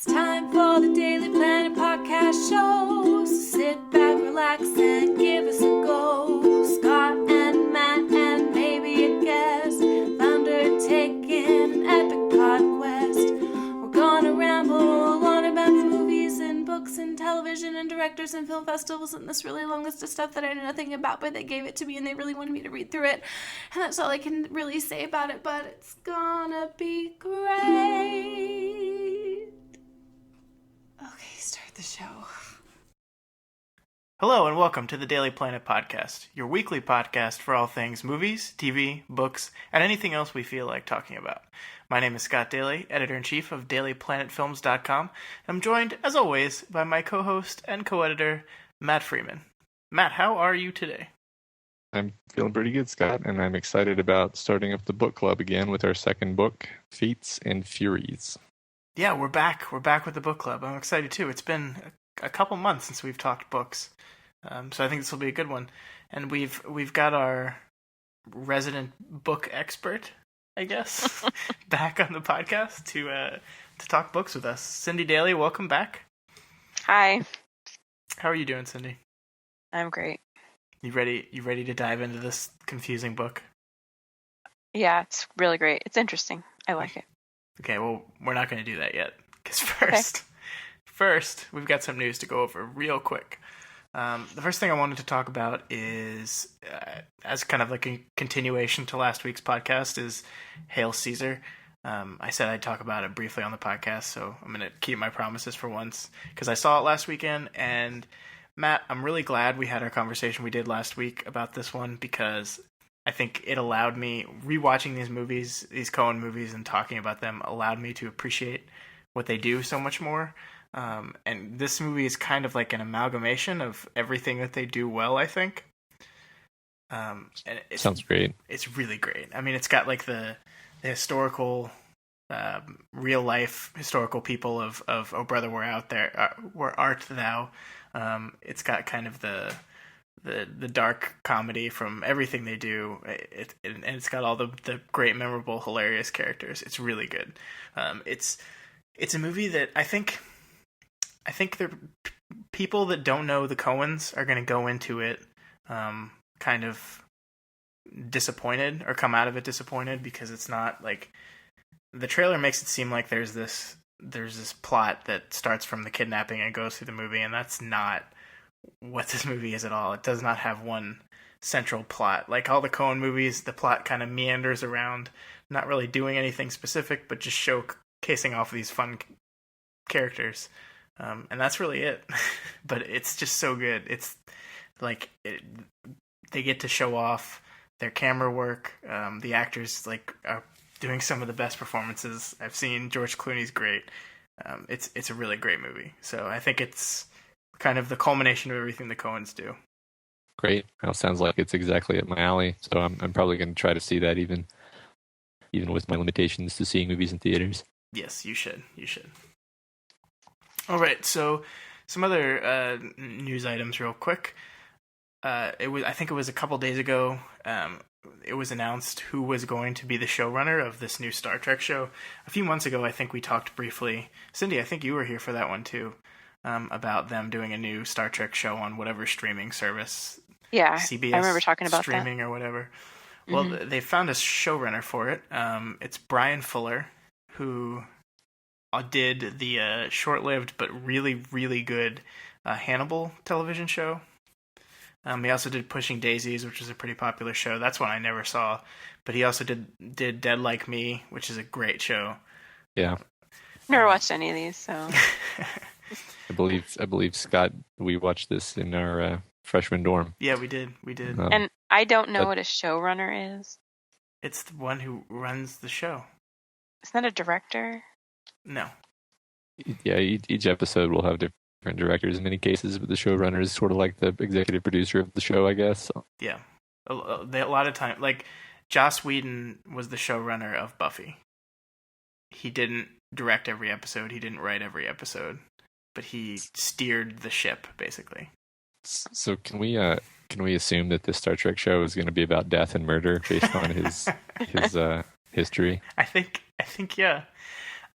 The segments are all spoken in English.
It's time for the Daily Planet podcast show. So sit back, relax, and give us a go. Scott and Matt and maybe a guest, undertaking an epic pod quest. We're gonna ramble on about movies and books and television and directors and film festivals and this really long list of stuff that I know nothing about, but they gave it to me and they really wanted me to read through it. And that's all I can really say about it, but it's gonna be great. Okay, start the show. Hello and welcome to the Daily Planet Podcast, your weekly podcast for all things movies, TV, books, and anything else we feel like talking about. My name is Scott Daly, editor-in-chief of DailyPlanetFilms.com, and I'm joined, as always, by my co-host and co-editor, Matt Freeman. Matt, how are you today? I'm feeling pretty good, Scott, and I'm excited about starting up the book club again with our second book, Fates and Furies. Yeah, we're back. We're back with the book club. I'm excited, too. It's been a couple months since we've talked books, so I think this will be a good one. And we've got our resident book expert, I guess, back on the podcast to talk books with us. Cyndee Daly, welcome back. Hi. How are you doing, Cyndee? I'm great. You ready to dive into this confusing book? Yeah, it's really great. It's interesting. I like it. Okay, well, we're not going to do that yet, because first, we've got some news to go over real quick. The first thing I wanted to talk about is, as kind of like a continuation to last week's podcast, is Hail Caesar. I said I'd talk about it briefly on the podcast, so I'm going to keep my promises for once, because I saw it last weekend, and Matt, I'm really glad we had our conversation we did last week about this one, because I think it allowed me, rewatching these movies, these Coen movies, and talking about them, allowed me to appreciate what they do so much more. And this movie is kind of like an amalgamation of everything that they do well, I think. And Sounds great. It's really great. I mean, it's got like the historical, real life historical people of Oh Brother, Where Art Thou? It's got kind of the dark comedy from everything they do, and it's got all the great, memorable, hilarious characters. It's really good. It's a movie that I think the people that don't know the Coens are going to go into it kind of disappointed, or come out of it disappointed, because it's not like, the trailer makes it seem like there's this plot that starts from the kidnapping and goes through the movie, and that's not what this movie is at all. It does not have one central plot. Like all the Coen movies, the plot kind of meanders around, not really doing anything specific, but just showcasing off these fun characters. And that's really it. But it's just so good. It's like they get to show off their camera work. The actors are doing some of the best performances I've seen. George Clooney's great. It's a really great movie. So I think it's kind of the culmination of everything the Coens do. Great. Well, sounds like it's exactly up my alley. So I'm probably going to try to see that, even with my limitations to seeing movies in theaters. Yes, you should. All right. So some other news items, real quick. I think it was a couple days ago. It was announced who was going to be the showrunner of this new Star Trek show. A few months ago, I think we talked briefly. Cyndee, I think you were here for that one too. About them doing a new Star Trek show on whatever streaming service. Yeah, CBS I remember talking about streaming that. Or whatever. Well, they found a showrunner for it. It's Brian Fuller, who did the short-lived but really, really good Hannibal television show. He also did Pushing Daisies, which is a pretty popular show. That's one I never saw. But he also did Dead Like Me, which is a great show. Yeah. Never watched any of these, so... I believe Scott, we watched this in our freshman dorm. Yeah, we did. And I don't know what a showrunner is. It's the one who runs the show. Isn't that a director? No. Yeah, each episode will have different directors in many cases, but the showrunner is sort of like the executive producer of the show, I guess. Yeah. A lot of time, like, Joss Whedon was the showrunner of Buffy. He didn't direct every episode. He didn't write every episode. But he steered the ship, basically. So can we assume that this Star Trek show is going to be about death and murder based on his history? I think yeah.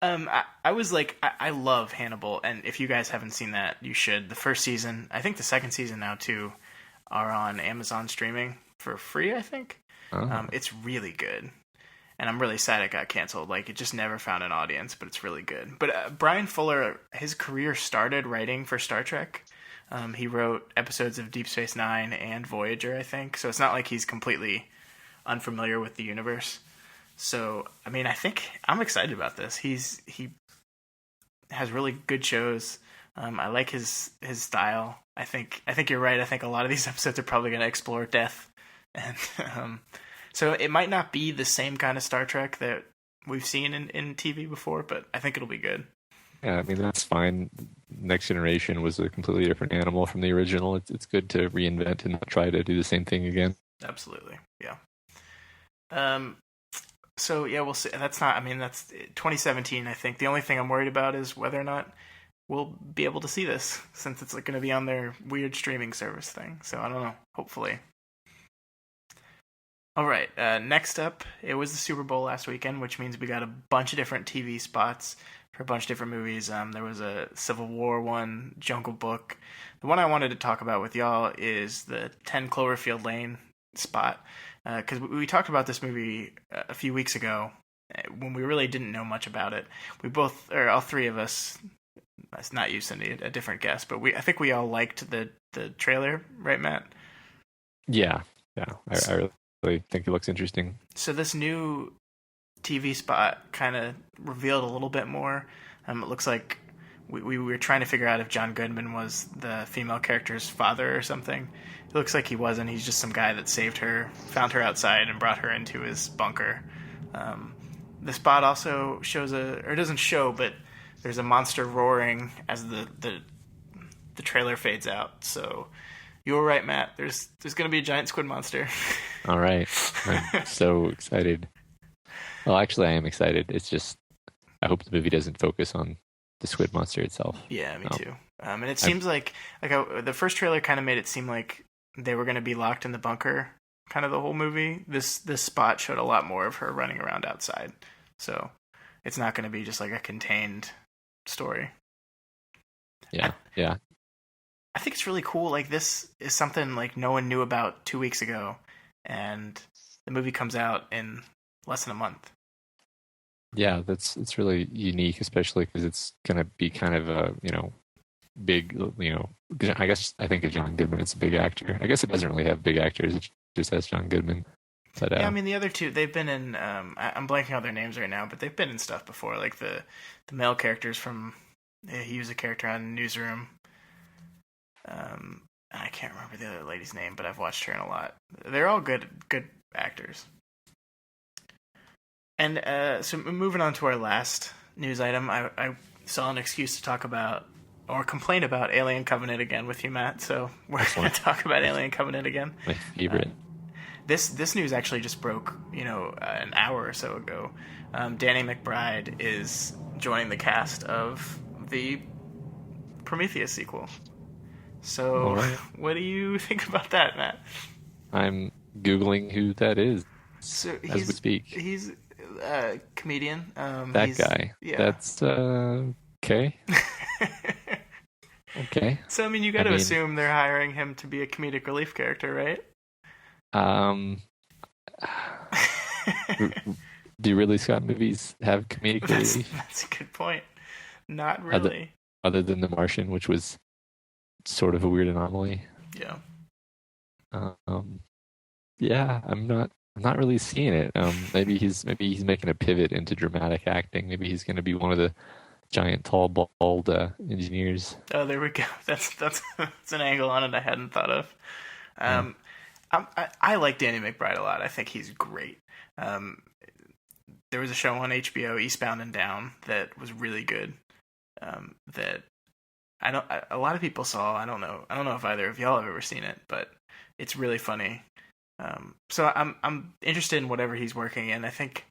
I was like, I love Hannibal, and if you guys haven't seen that, you should. The first season, I think the second season now too, are on Amazon streaming for free, I think. Oh. It's really good. And I'm really sad it got canceled. Like, it just never found an audience, but it's really good. But Brian Fuller, his career started writing for Star Trek. He wrote episodes of Deep Space Nine and Voyager, I think. So it's not like he's completely unfamiliar with the universe. So, I mean, I think I'm excited about this. He has really good shows. I like his style. I think you're right. I think a lot of these episodes are probably going to explore death, and so it might not be the same kind of Star Trek that we've seen in TV before, but I think it'll be good. Yeah, I mean, that's fine. Next Generation was a completely different animal from the original. It's good to reinvent and not try to do the same thing again. Absolutely, yeah. So yeah, we'll see. That's 2017. I think the only thing I'm worried about is whether or not we'll be able to see this, since it's like going to be on their weird streaming service thing. So I don't know. Hopefully. All right. Next up, it was the Super Bowl last weekend, which means we got a bunch of different TV spots for a bunch of different movies. There was a Civil War one, Jungle Book. The one I wanted to talk about with y'all is the 10 Cloverfield Lane spot, because we talked about this movie a few weeks ago when we really didn't know much about it. All three of us, it's not you, Cyndee, a different guest, but I think we all liked the trailer, right, Matt? Yeah. I really think it looks interesting. So this new TV spot kind of revealed a little bit more. It looks like we were trying to figure out if John Goodman was the female character's father or something. It looks like he wasn't. He's just some guy that saved her, found her outside, and brought her into his bunker. The spot also shows doesn't show, but there's a monster roaring as the trailer fades out. So you were right, Matt. There's going to be a giant squid monster. All right. I'm so excited. Well, actually, I am excited. It's just, I hope the movie doesn't focus on the squid monster itself. Yeah, me too. And it seems like the first trailer kind of made it seem like they were going to be locked in the bunker kind of the whole movie. This spot showed a lot more of her running around outside. So it's not going to be just like a contained story. Yeah. I think it's really cool. Like, this is something like no one knew about 2 weeks ago, and the movie comes out in less than a month. Yeah, it's really unique, especially because it's going to be kind of a, big, I think of John Goodman as a big actor. I guess it doesn't really have big actors. It just has John Goodman. But, yeah, I mean, the other two, they've been in, I'm blanking on their names right now, but they've been in stuff before. Like the male characters from, he was a character on Newsroom. I can't remember the other lady's name, but I've watched her in a lot. They're all good actors. And so moving on to our last news item, I saw an excuse to talk about or complain about Alien Covenant again with you, Matt. So we're going to talk about Alien Covenant again. My favorite. This news actually just broke, an hour or so ago. Danny McBride is joining the cast of the Prometheus sequel. So, What do you think about that, Matt? I'm Googling who that is as we speak. He's a comedian. That guy. Yeah. That's okay. Okay. So, I mean, you got to assume they're hiring him to be a comedic relief character, right? Do Ridley Scott movies have comedic relief? That's a good point. Not really. Other than The Martian, which was sort of a weird anomaly. Yeah. Yeah, I'm not really seeing it. Maybe he's making a pivot into dramatic acting. Maybe he's going to be one of the giant, tall, bald engineers. Oh, there we go. That's an angle on it I hadn't thought of. I like Danny McBride a lot. I think he's great. There was a show on HBO, Eastbound and Down, that was really good. That a lot of people saw. I don't know if either of y'all have ever seen it, but it's really funny. So I'm interested in whatever he's working in. I think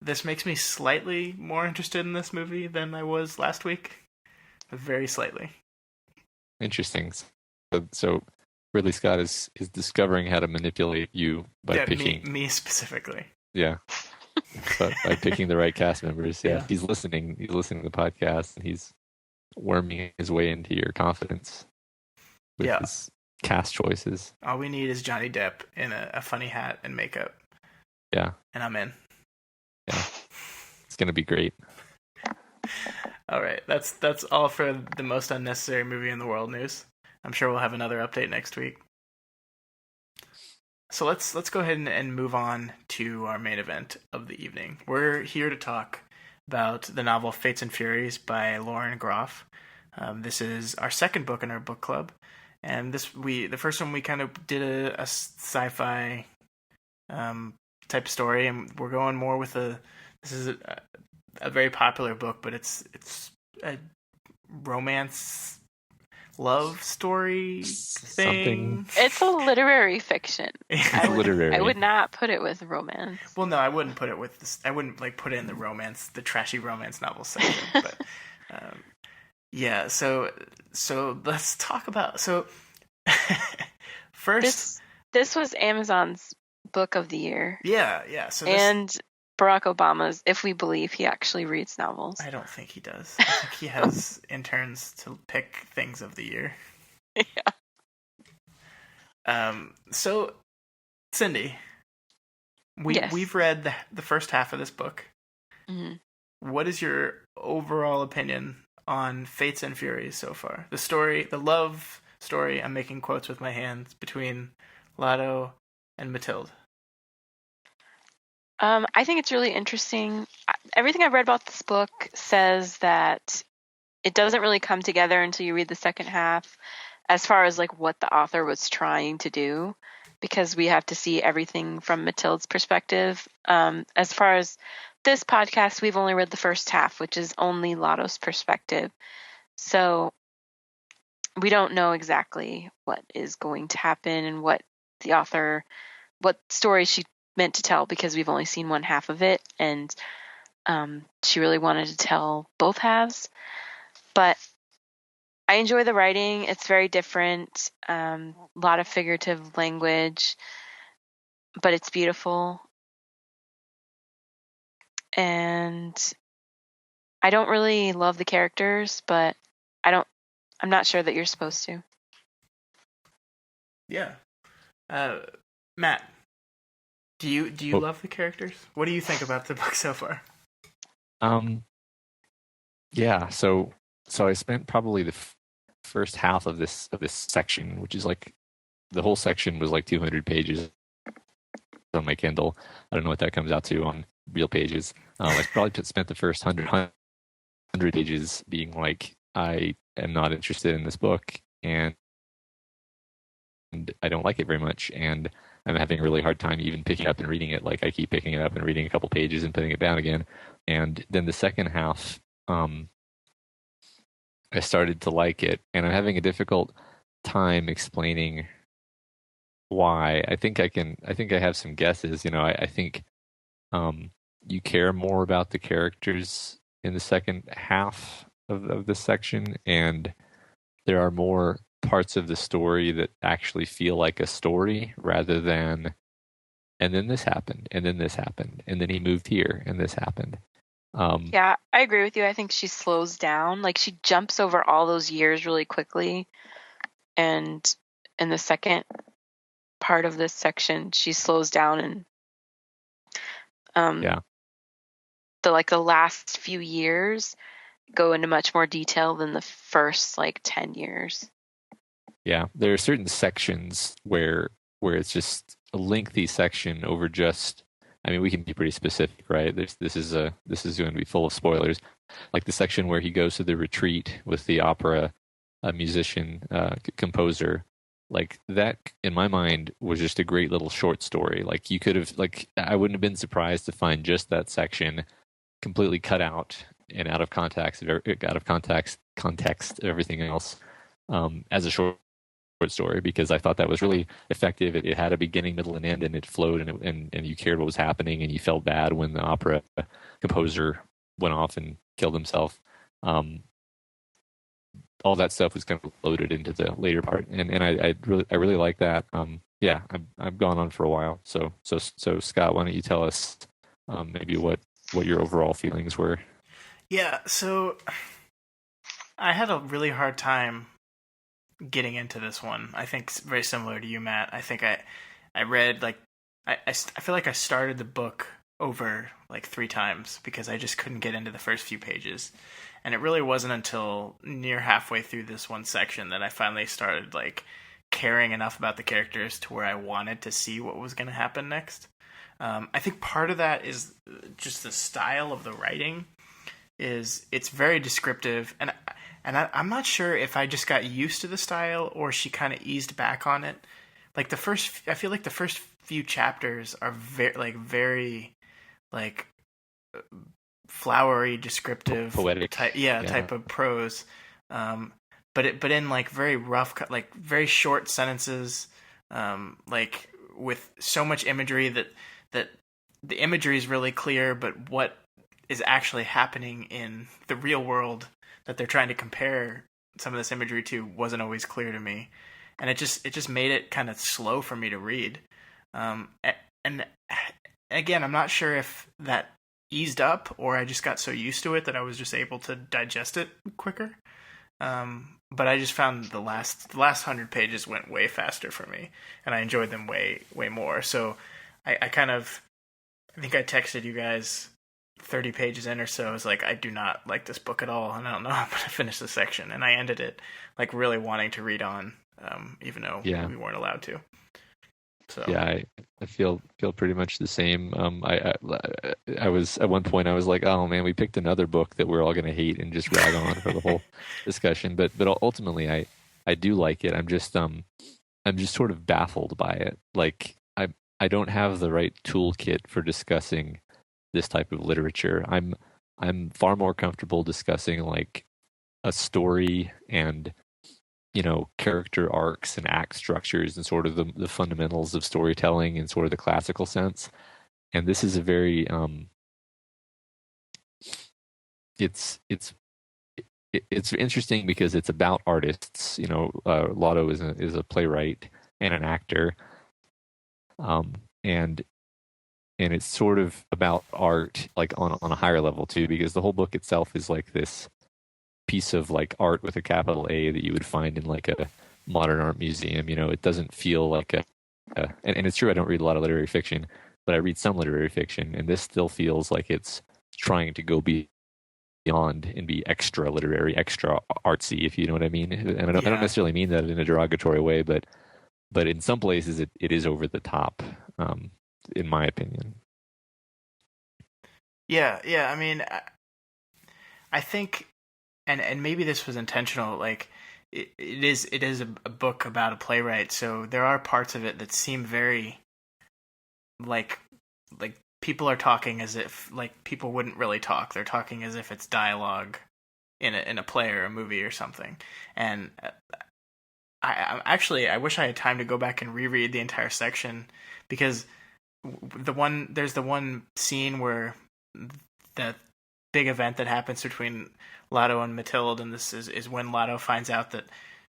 this makes me slightly more interested in this movie than I was last week. Very slightly. Interesting. So Ridley Scott is discovering how to manipulate you by picking me specifically. Yeah. but by picking the right cast members, Yeah. he's listening to the podcast, and he's worming his way into your confidence with Yeah. his cast choices. All we need is Johnny Depp in a funny hat and makeup. Yeah. And I'm in. Yeah. It's going to be great. All right. That's all for the most unnecessary movie in the world news. I'm sure we'll have another update next week. So let's go ahead and move on to our main event of the evening. We're here to talk about the novel Fates and Furies by Lauren Groff. This is our second book in our book club, and the first one we kind of did a sci-fi type story, and we're going more with this is a very popular book, but it's a romance love story thing. It's a literary fiction. Literary. I would not put it with romance. Well, no, I wouldn't put it with this. I wouldn't put it in the trashy romance novel section. But yeah, so let's talk about first. This was Amazon's book of the year. Yeah. So and Barack Obama's, if we believe he actually reads novels. I don't think he does. I think he has interns to pick things of the year. Yeah. So, Cyndee, we've read the first half of this book. Mm-hmm. What is your overall opinion on Fates and Furies so far? The story, the love story, I'm making quotes with my hands, between Lotto and Mathilde. I think it's really interesting. Everything I've read about this book says that it doesn't really come together until you read the second half, as far as like what the author was trying to do, because we have to see everything from Mathilde's perspective. As far as this podcast, we've only read the first half, which is only Lotto's perspective. So we don't know exactly what is going to happen and what story she meant to tell, because we've only seen one half of it, and she really wanted to tell both halves. But I enjoy the writing. It's very different, a lot of figurative language, but it's beautiful. And I don't really love the characters, but I'm not sure that you're supposed to. Yeah. Matt, do you love the characters? What do you think about the book so far? Yeah, so I spent probably the first half of this section, which is like the whole section was like 200 pages on my Kindle. I don't know what that comes out to on real pages. I probably spent the first 100 pages being like, I am not interested in this book, and I don't like it very much, and I'm having a really hard time even picking up and reading it. Like, I keep picking it up and reading a couple pages and putting it down again. And then the second half, I started to like it, and I'm having a difficult time explaining why. I think I have some guesses. I think you care more about the characters in the second half of this section, and there are more parts of the story that actually feel like a story rather than, and then this happened, and then this happened, and then he moved here, and this happened. Yeah, I agree with you. I think she slows down. Like, she jumps over all those years really quickly. And in the second part of this section, she slows down, and the last few years go into much more detail than the first 10 years. Yeah, there are certain sections where it's just a lengthy section over just, I mean, we can be pretty specific, right? This is going to be full of spoilers. Like the section where he goes to the retreat with the opera musician, composer. Like, that, in my mind, was just a great little short story. Like, you could have, I wouldn't have been surprised to find just that section completely cut out and out of context everything else, as a short story, because I thought that was really effective. It had a beginning, middle, and end, and it flowed, and you cared what was happening, and you felt bad when the opera composer went off and killed himself. All that stuff was kind of loaded into the later part, and I really like that. Yeah, I've gone on for a while. So Scott, why don't you tell us maybe what your overall feelings were. Yeah, so I had a really hard time getting into this one. I think it's very similar to you, Matt. I think I read like I feel like I started the book over like 3 times because I just couldn't get into the first few pages. And it really wasn't until near halfway through this one section that I finally started like caring enough about the characters to where I wanted to see what was going to happen next. I think part of that is just the style of the writing. It's very descriptive, and I'm not sure if I just got used to the style or she kind of eased back on it. Like I feel like the first few chapters are very like flowery, descriptive, Poetic, type of prose. But in like very rough, like very short sentences, like with so much imagery that the imagery is really clear, but what is actually happening in the real world that they're trying to compare some of this imagery to wasn't always clear to me, and it just made it kind of slow for me to read. And again, I'm not sure if that eased up or I just got so used to it that I was just able to digest it quicker. But I just found the last 100 pages went way faster for me, and I enjoyed them way more. So I think I texted you guys 30 pages in or so. I was like, I do not like this book at all, and I don't know how I'm going to finish this section. And I ended it like really wanting to read on, even though we weren't allowed to. So yeah, I feel pretty much the same. I was at one point I was like, oh man, we picked another book that we're all going to hate and just rag on for the whole discussion. But ultimately, I do like it. I'm just sort of baffled by it. Like I don't have the right toolkit for discussing this type of literature. I'm far more comfortable discussing like a story and character arcs and act structures and sort of the fundamentals of storytelling in sort of the classical sense. And this is a very it's interesting because it's about artists. Lotto is a playwright and an actor, and it's sort of about art like on a higher level too, because the whole book itself is like this piece of like art with a capital A that you would find in like a modern art museum. It doesn't feel like and it's true I don't read a lot of literary fiction, but I read some literary fiction, and this still feels like it's trying to go beyond and be extra literary, extra artsy, if you know what I mean. And I don't necessarily mean that in a derogatory way, but in some places it is over the top, in my opinion. Yeah. I mean, I think, and maybe this was intentional. Like, it is a book about a playwright, so there are parts of it that seem very like people are talking as if like people wouldn't really talk. They're talking as if it's dialogue in a play or a movie or something. And I wish I had time to go back and reread the entire section, because there's the one scene where the big event that happens between Lotto and Mathilde, and this is when Lotto finds out that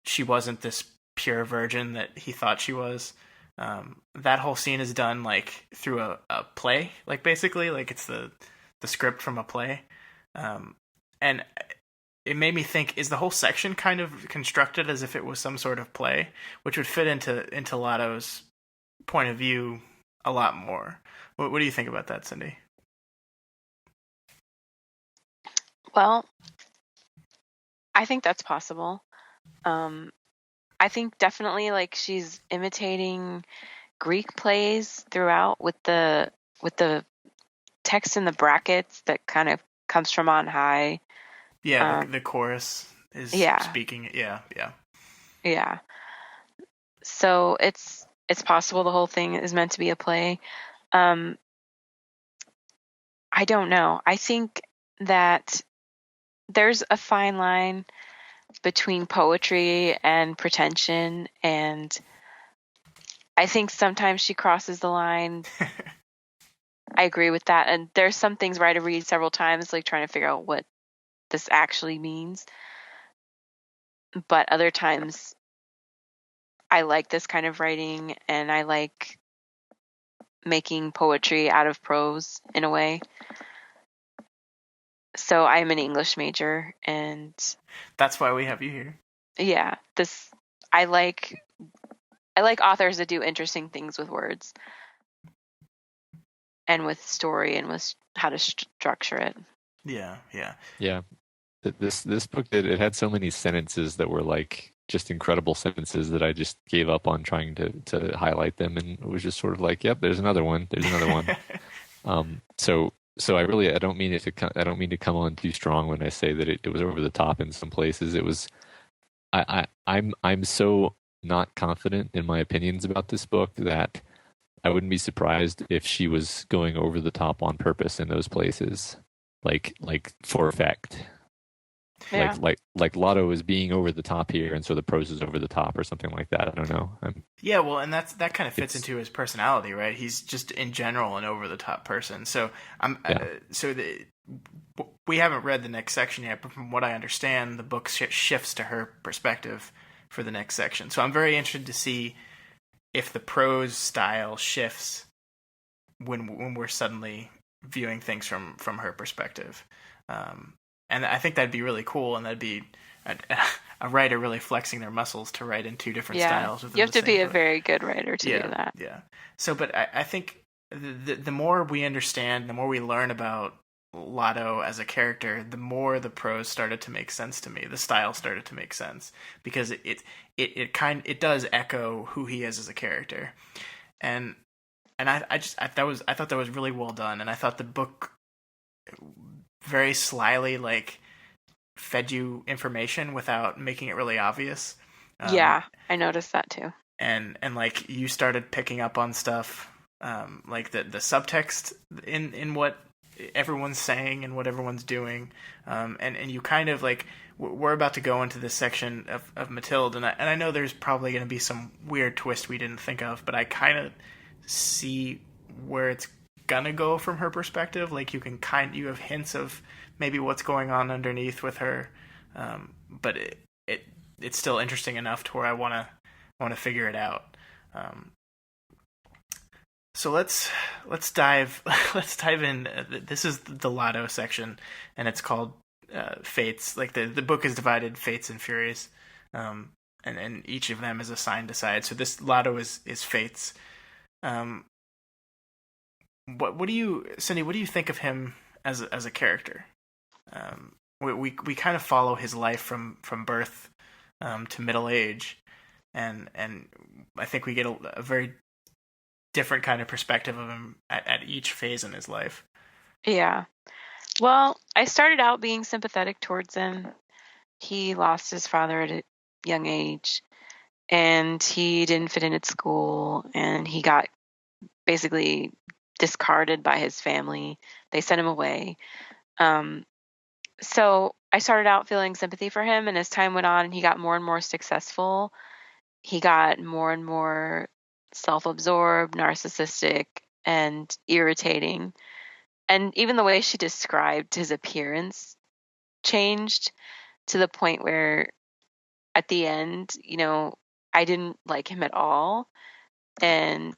she wasn't this pure virgin that he thought she was. That whole scene is done like through a play, like basically like it's the script from a play, and it made me think: is the whole section kind of constructed as if it was some sort of play, which would fit into Lotto's point of view a lot more? What do you think about that, Cyndee? Well, I think that's possible. I think definitely like she's imitating Greek plays throughout with the text in the brackets that kind of comes from on high. Yeah, the chorus is speaking it. Yeah. So it's possible the whole thing is meant to be a play. I don't know. I think that there's a fine line between poetry and pretension, and I think sometimes she crosses the line. I agree with that. And there's some things where I had to read several times, like trying to figure out what this actually means. But other times I like this kind of writing, and I like making poetry out of prose in a way. So I'm an English major, and That's why we have you here. yeah, I like authors that do interesting things with words and with story and with how to structure it. Yeah. Yeah. This book, it had so many sentences that were like just incredible sentences that I just gave up on trying to highlight them, and it was just sort of like, yep, there's another one. There's another one. So I don't mean to come on too strong when I say that it was over the top in some places. It was I'm so not confident in my opinions about this book that I wouldn't be surprised if she was going over the top on purpose in those places, like for effect. Yeah. Like Lotto is being over the top here, and so the prose is over the top, or something like that. I don't know. Yeah, well, and that kind of fits into his personality, right? He's just in general an over the top person. So we haven't read the next section yet, but from what I understand, the book shifts to her perspective for the next section. So I'm very interested to see if the prose style shifts when we're suddenly viewing things from her perspective. And I think that'd be really cool, and that'd be a writer really flexing their muscles to write in two different styles. You have to be a very good writer to do that. Yeah. So, but I think the more we understand, the more we learn about Lotto as a character, the more the prose started to make sense to me. The style started to make sense because it does echo who he is as a character, and I thought that was really well done, and I thought the book very slyly like fed you information without making it really obvious. Yeah, I noticed that too. And like you started picking up on stuff, like the subtext in what everyone's saying and what everyone's doing, and you kind of like we're about to go into this section of Mathilde, and I know there's probably going to be some weird twist we didn't think of, but I kind of see where it's gonna go from her perspective. Like you have hints of maybe what's going on underneath with her, but it's still interesting enough to where I want to figure it out. So let's dive in. This is the Lotto section, and it's called Fates. Like the book is divided Fates and Furies, and each of them is assigned a side. So this Lotto is Fates. What do you, Cyndee? What do you think of him as a character? We kind of follow his life from birth to middle age, and I think we get a very different kind of perspective of him at each phase in his life. Yeah. Well, I started out being sympathetic towards him. He lost his father at a young age, and he didn't fit in at school, and he got basically discarded by his family. They sent him away. So I started out feeling sympathy for him, and as time went on and he got more and more successful, he got more and more self-absorbed, narcissistic, and irritating. And even the way she described his appearance changed to the point where at the end, I didn't like him at all. And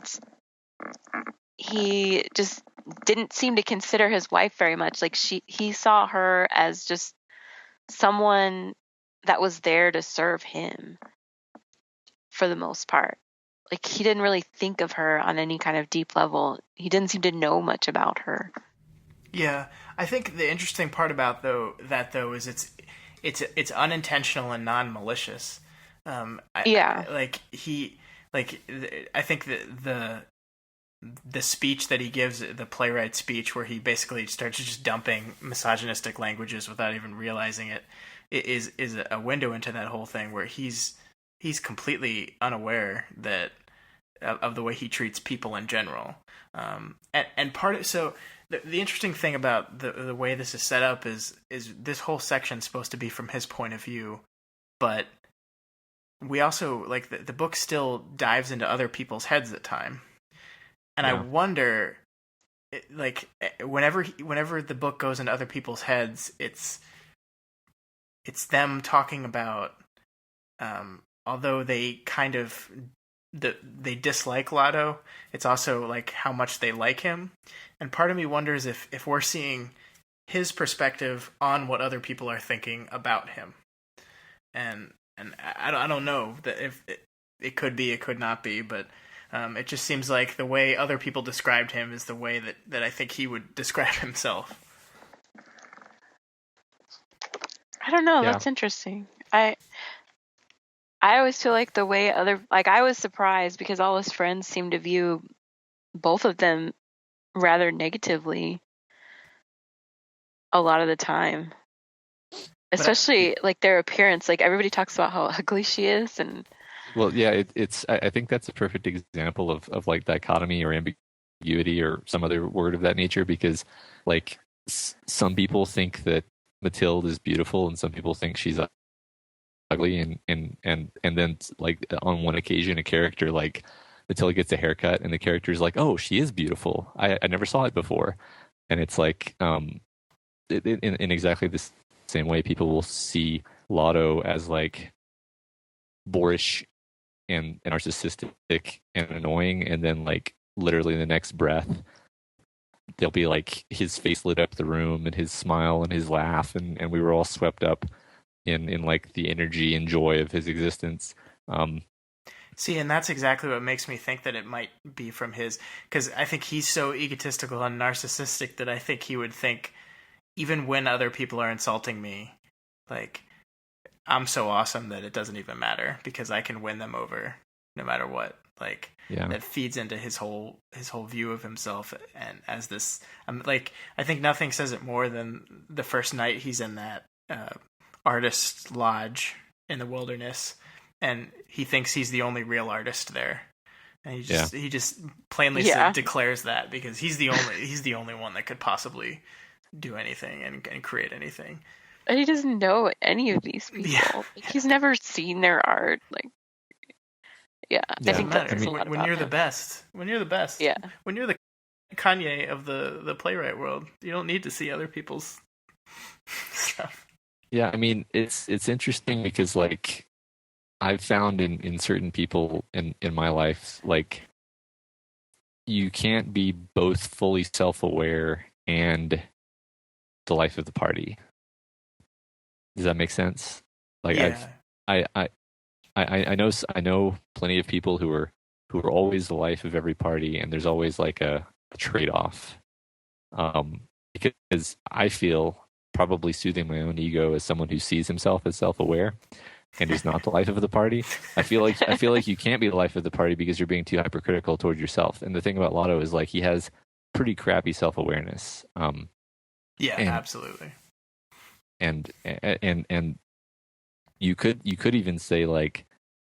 he just didn't seem to consider his wife very much. Like he saw her as just someone that was there to serve him for the most part. Like he didn't really think of her on any kind of deep level. He didn't seem to know much about her. Yeah, I think the interesting part about that is it's unintentional and non-malicious. I think the speech that he gives, the playwright speech, where he basically starts just dumping misogynistic languages without even realizing it, is a window into that whole thing where he's completely unaware of the way he treats people in general. And part of so. The interesting thing about the way this is set up is this whole section is supposed to be from his point of view, but we also like the book still dives into other people's heads at time, and yeah. I wonder, like whenever the book goes into other people's heads, it's them talking about, although they kind of they dislike Lotto. It's also like how much they like him. And part of me wonders if we're seeing his perspective on what other people are thinking about him. And I don't know that if it could be, it could not be, but it just seems like the way other people described him is the way that I think he would describe himself. I don't know. Yeah. That's interesting. I always feel like the way I was surprised because all his friends seem to view both of them rather negatively a lot of the time. Especially like their appearance. Like everybody talks about how ugly she is, and Well, yeah, I think that's a perfect example of like dichotomy or ambiguity or some other word of that nature, because like some people think that Mathilde is beautiful and some people think she's ugly, and then like on one occasion a character like Mathilde gets a haircut and the character's like, oh, she is beautiful. I never saw it before. And it's like in exactly the same way people will see Lotto as like boorish and narcissistic and annoying, and then like literally in the next breath there'll be like his face lit up the room and his smile and his laugh, and we were all swept up in like the energy and joy of his existence. See, and that's exactly what makes me think that it might be from his, because I think he's so egotistical and narcissistic that I think he would think, even when other people are insulting me, like, I'm so awesome that it doesn't even matter because I can win them over no matter what. Like, that feeds into his whole view of himself, and as this, like, I think nothing says it more than the first night he's in that artist lodge in the wilderness, and he thinks he's the only real artist there, and he just plainly declares that because he's the only one that could possibly do anything and create anything. And he doesn't know any of these people. Yeah. Like, he's never seen their art. Like, I think that says a lot when about you're him. the best. When you're the best. Yeah. When you're the Kanye of the playwright world, you don't need to see other people's stuff. Yeah, I mean, it's interesting because like I've found in certain people in my life, like you can't be both fully self-aware and the life of the party. Does that make sense? Like yeah. I know plenty of people who are always the life of every party, and there's always like a trade-off. Because I feel, probably soothing my own ego as someone who sees himself as self-aware and is not the life of the party. I feel like you can't be the life of the party because you're being too hypercritical toward yourself. And the thing about Lotto is like he has pretty crappy self-awareness. Absolutely. And you could even say like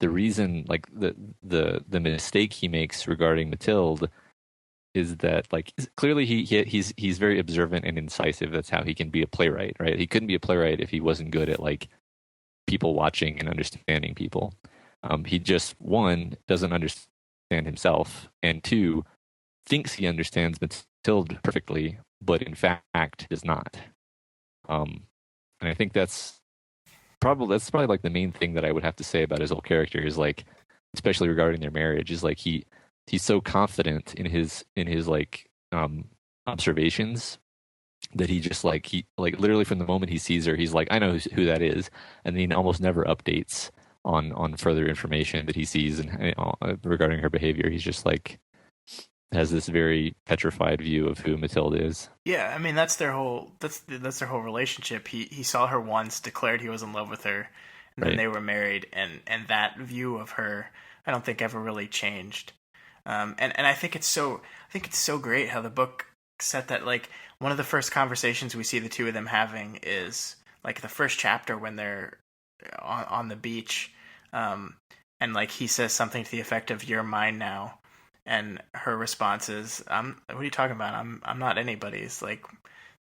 the reason, like the mistake he makes regarding Mathilde is that like clearly he's very observant and incisive. That's how he can be a playwright, right? He couldn't be a playwright if he wasn't good at like people watching and understanding people. He just, one, doesn't understand himself, and two, thinks he understands Mathilde perfectly, but in fact does not. And I think that's probably like the main thing that I would have to say about his whole character is like, especially regarding their marriage, is like he's so confident in his like observations that he just like literally from the moment he sees her, he's like, I know who that is, and then he almost never updates on further information that he sees and regarding her behavior. He's just like has this very petrified view of who Mathilde is. Yeah, I mean that's their whole relationship. He saw her once, declared he was in love with her, and then they were married, and that view of her I don't think ever really changed. And I think it's so great how the book set that. Like one of the first conversations we see the two of them having is like the first chapter when they're on the beach, and like he says something to the effect of "You're mine now." And her response is, what are you talking about? I'm not anybody's. Like,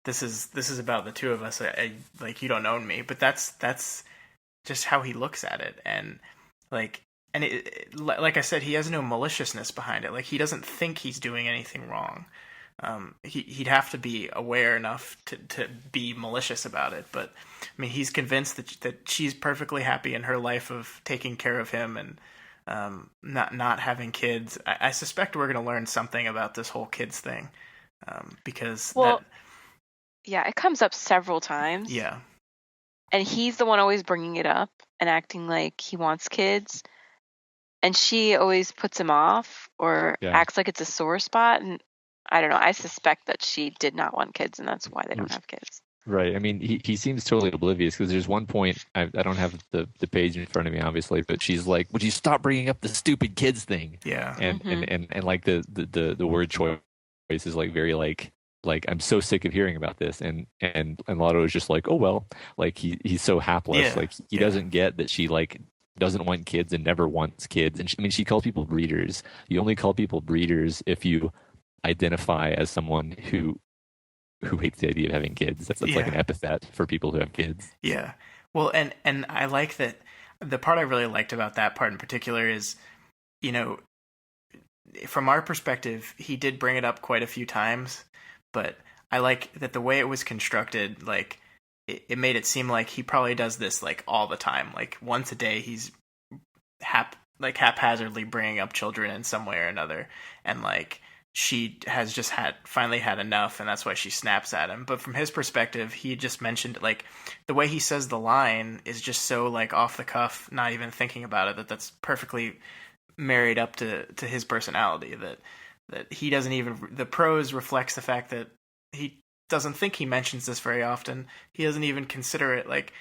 this is about the two of us. Like, you don't own me. But that's just how he looks at it. And like I said, he has no maliciousness behind it. Like, he doesn't think he's doing anything wrong. He'd have to be aware enough to be malicious about it. But I mean, he's convinced that she's perfectly happy in her life of taking care of him, and not having kids. I suspect we're going to learn something about this whole kids thing, because yeah, it comes up several times. Yeah. And he's the one always bringing it up and acting like he wants kids. And she always puts him off or acts like it's a sore spot. And I don't know. I suspect that she did not want kids, and that's why they don't have kids. Right. I mean, he seems totally oblivious, because there's one point, I don't have the page in front of me, obviously, but she's like, "Would you stop bringing up the stupid kids thing?" Yeah. And like the word choice is like very like I'm so sick of hearing about this, and Lotto is just like, oh well, like he's so hapless, like he doesn't get that she like doesn't want kids and never wants kids, and she calls people breeders. You only call people breeders if you identify as someone who hates the idea of having kids. That's like an epithet for people who have kids. Yeah. Well, and I like that. The part I really liked about that part in particular is, you know, from our perspective, he did bring it up quite a few times, but I like that the way it was constructed, like it made it seem like he probably does this like all the time. Like once a day, he's haphazardly bringing up children in some way or another, and like she has just finally had enough, and that's why she snaps at him. But from his perspective, he just mentioned, like, the way he says the line is just so like off the cuff, not even thinking about it, that's perfectly married up to his personality, that he doesn't even, the prose reflects the fact that he doesn't think he mentions this very often. He doesn't even consider it. Like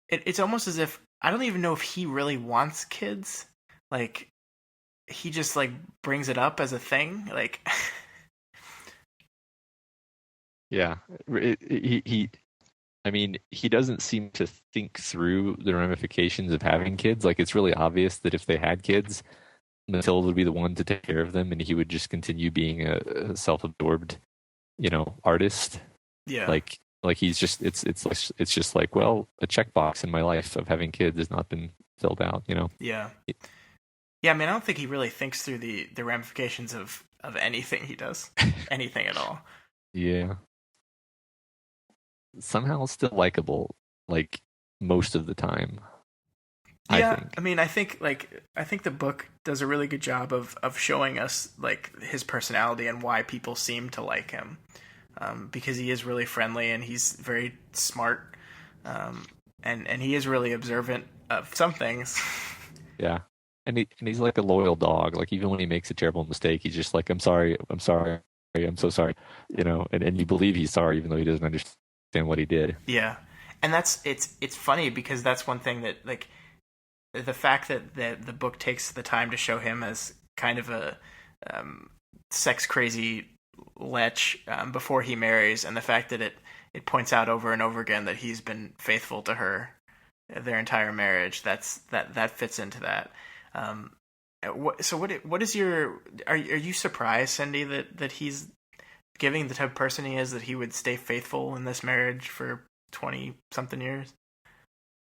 it's almost as if, I don't even know if he really wants kids. Like he just like brings it up as a thing. Like yeah, he I mean, he doesn't seem to think through the ramifications of having kids. Like, it's really obvious that if they had kids, Matilda would be the one to take care of them, and he would just continue being a self-absorbed, artist. Yeah. Like he's just it's just like, well, a checkbox in my life of having kids has not been filled out. Yeah. Yeah. I mean, I don't think he really thinks through the ramifications of anything he does, anything at all. Yeah. Somehow still likable, like most of the time. Yeah, I think the book does a really good job of showing us like his personality and why people seem to like him, because he is really friendly and he's very smart, and he is really observant of some things. Yeah, and he's like a loyal dog. Like even when he makes a terrible mistake, he's just like, I'm sorry, I'm so sorry, and you believe he's sorry even though he doesn't understand what he did. Yeah, and it's funny because that's one thing that, like, the fact that the book takes the time to show him as kind of a sex crazy lech before he marries, and the fact that it points out over and over again that he's been faithful to her their entire marriage, that fits into that. So what is your, are you surprised, Cyndee, that he's, given the type of person he is, that he would stay faithful in this marriage for 20-something years?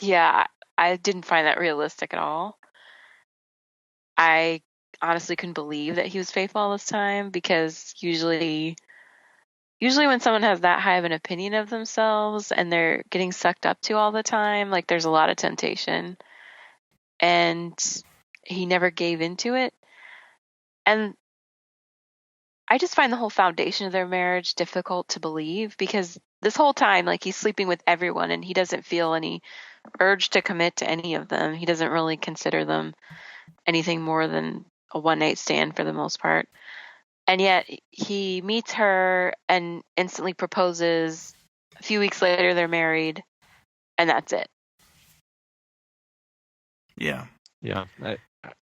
Yeah, I didn't find that realistic at all. I honestly couldn't believe that he was faithful all this time, because usually when someone has that high of an opinion of themselves and they're getting sucked up to all the time, like, there's a lot of temptation. And he never gave into it. And I just find the whole foundation of their marriage difficult to believe, because this whole time, like, he's sleeping with everyone and he doesn't feel any urge to commit to any of them. He doesn't really consider them anything more than a one-night stand for the most part. And yet he meets her and instantly proposes. A few weeks later, they're married, and that's it. Yeah. Yeah.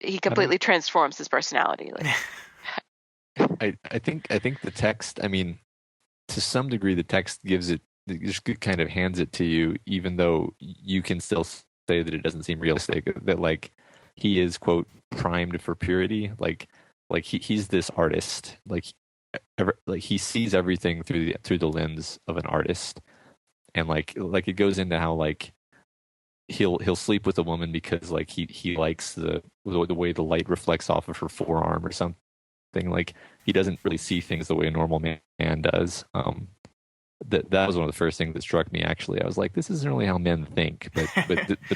He completely transforms his personality. Like, I think the text, I mean, to some degree, the text just kind of hands it to you, even though you can still say that it doesn't seem realistic, that like he is, quote, primed for purity. Like he's this artist, like he sees everything through the lens of an artist. And like it goes into how like he'll sleep with a woman because like he likes the way the light reflects off of her forearm or something. Like he doesn't really see things the way a normal man does. That was one of the first things that struck me. Actually, I was like, this isn't really how men think, but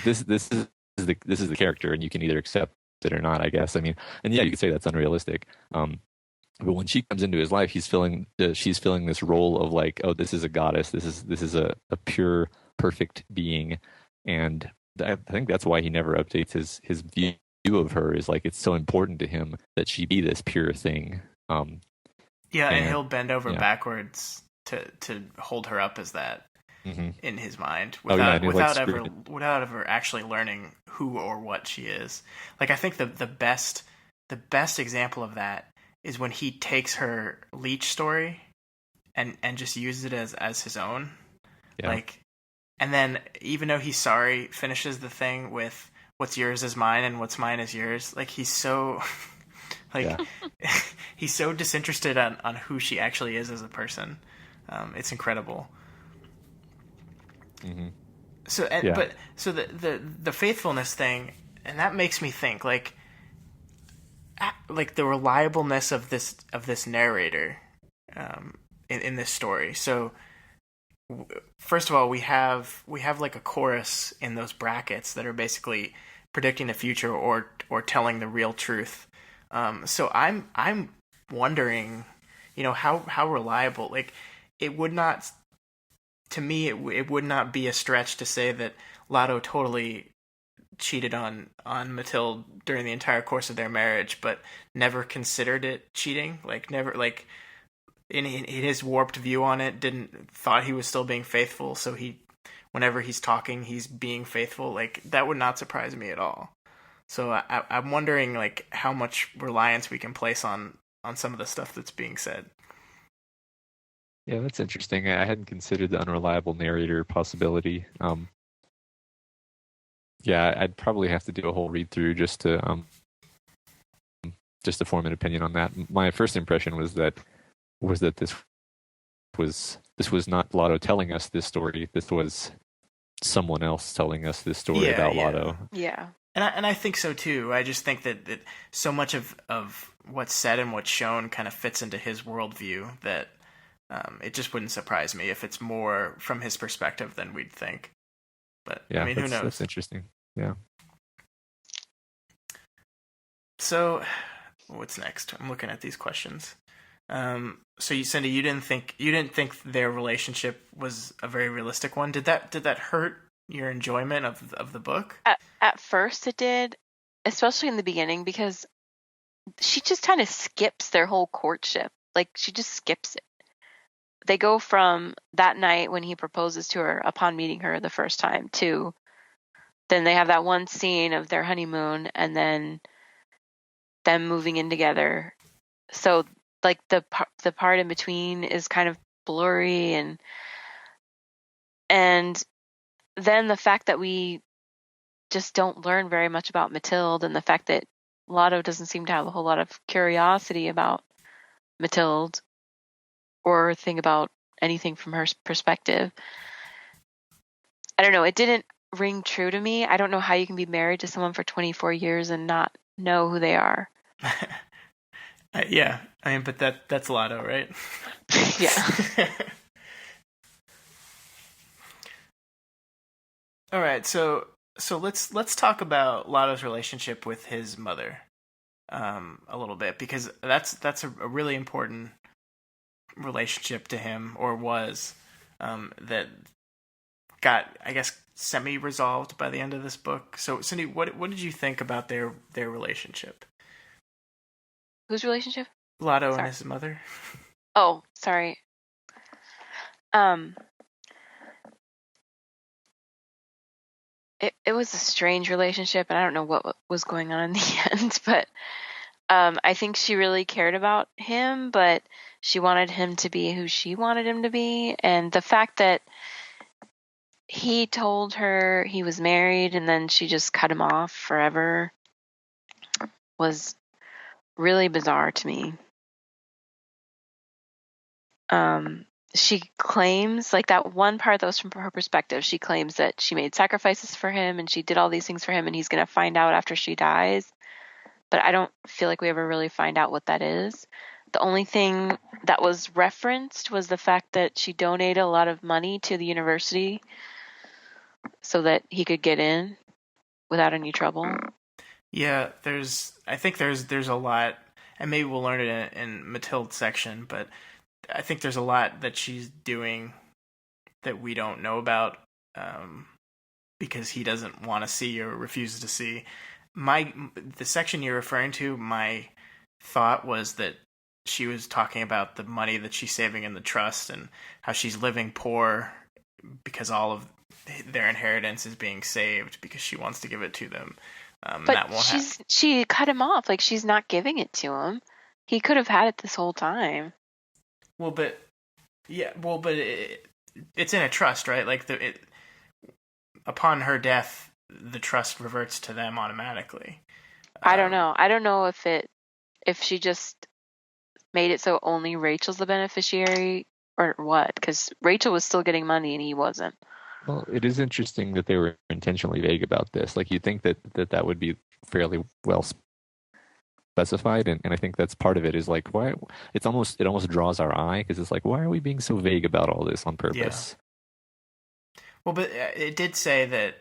this is the character, and you can either accept it or not, I guess. I mean, and yeah, you could say that's unrealistic. But when she comes into his life, she's filling this role of like, oh, this is a goddess. This is a pure, perfect being, and I think that's why he never updates his view of her. Is like it's so important to him that she be this pure thing. Yeah, and he'll bend over yeah. backwards to hold her up as that in his mind without ever actually learning who or what she is. Like I think the best example of that is when he takes her Lechs story and just uses it as his own. Yeah. Like, and then even though he's sorry, finishes the thing with what's yours is mine and what's mine is yours. Like he's so like he's so disinterested on who she actually is as a person. It's incredible. Mm-hmm. So the faithfulness thing, and that makes me think like the reliableness of this narrator in this story. So first of all, we have like a chorus in those brackets that are basically predicting the future or telling the real truth. So I'm wondering, how reliable. Like it would not, to me, it would not be a stretch to say that Lotto totally cheated on Mathilde during the entire course of their marriage, but never considered it cheating. Like never, like in his warped view on it, thought he was still being faithful. So whenever he's talking, he's being faithful. Like that would not surprise me at all. So I'm wondering like how much reliance we can place on some of the stuff that's being said. Yeah, that's interesting. I hadn't considered the unreliable narrator possibility. Yeah, I'd probably have to do a whole read through just to form an opinion on that. My first impression was that this was not Lotto telling us this story. This was someone else telling us this story about Lotto. Yeah. And I think so too. I just think that so much of what's said and what's shown kind of fits into his worldview that it just wouldn't surprise me if it's more from his perspective than we'd think. But yeah, I mean, who knows? That's interesting. Yeah. So, what's next? I'm looking at these questions. So, Cyndee, you didn't think their relationship was a very realistic one. Did that hurt your enjoyment of the book? At first, it did, especially in the beginning, because she just kind of skips their whole courtship. Like she just skips it. They go from that night when he proposes to her upon meeting her the first time to then they have that one scene of their honeymoon and then them moving in together. So like the part in between is kind of blurry and then the fact that we just don't learn very much about Mathilde and the fact that Lotto doesn't seem to have a whole lot of curiosity about Mathilde or think about anything from her perspective. I don't know. It didn't ring true to me. I don't know how you can be married to someone for 24 years and not know who they are. Yeah. I mean, but that's Lotto, right? Yeah. All right. So let's talk about Lotto's relationship with his mother a little bit, because that's a really important relationship to him, or was, that got, I guess, semi-resolved by the end of this book. So, Cyndee, what did you think about their relationship? Whose relationship? Lotto and his mother. Oh, sorry. It was a strange relationship, and I don't know what was going on in the end, but I think she really cared about him, but she wanted him to be who she wanted him to be. And the fact that he told her he was married and then she just cut him off forever was really bizarre to me. She claims, like that one part that was from her perspective, she claims that she made sacrifices for him and she did all these things for him and he's going to find out after she dies. But I don't feel like we ever really find out what that is. The only thing that was referenced was the fact that she donated a lot of money to the university so that he could get in without any trouble. Yeah, I think there's a lot, and maybe we'll learn it in Matilda's section, but I think there's a lot that she's doing that we don't know about, because he doesn't want to see or refuses to see. The section you're referring to, my thought was that she was talking about the money that she's saving in the trust and how she's living poor because all of their inheritance is being saved because she wants to give it to them. But that won't she cut him off. Like, she's not giving it to him. He could have had it this whole time. Well, but it's in a trust, right? Like upon her death, the trust reverts to them automatically. I don't know. I don't know if she just made it so only Rachel's the beneficiary or what, because Rachel was still getting money and he wasn't. Well, it is interesting that they were intentionally vague about this. Like, you'd think that would be fairly well specified, and I think that's part of it, is like, why it almost draws our eye, because it's like, why are we being so vague about all this on purpose? Yeah. Well, but it did say that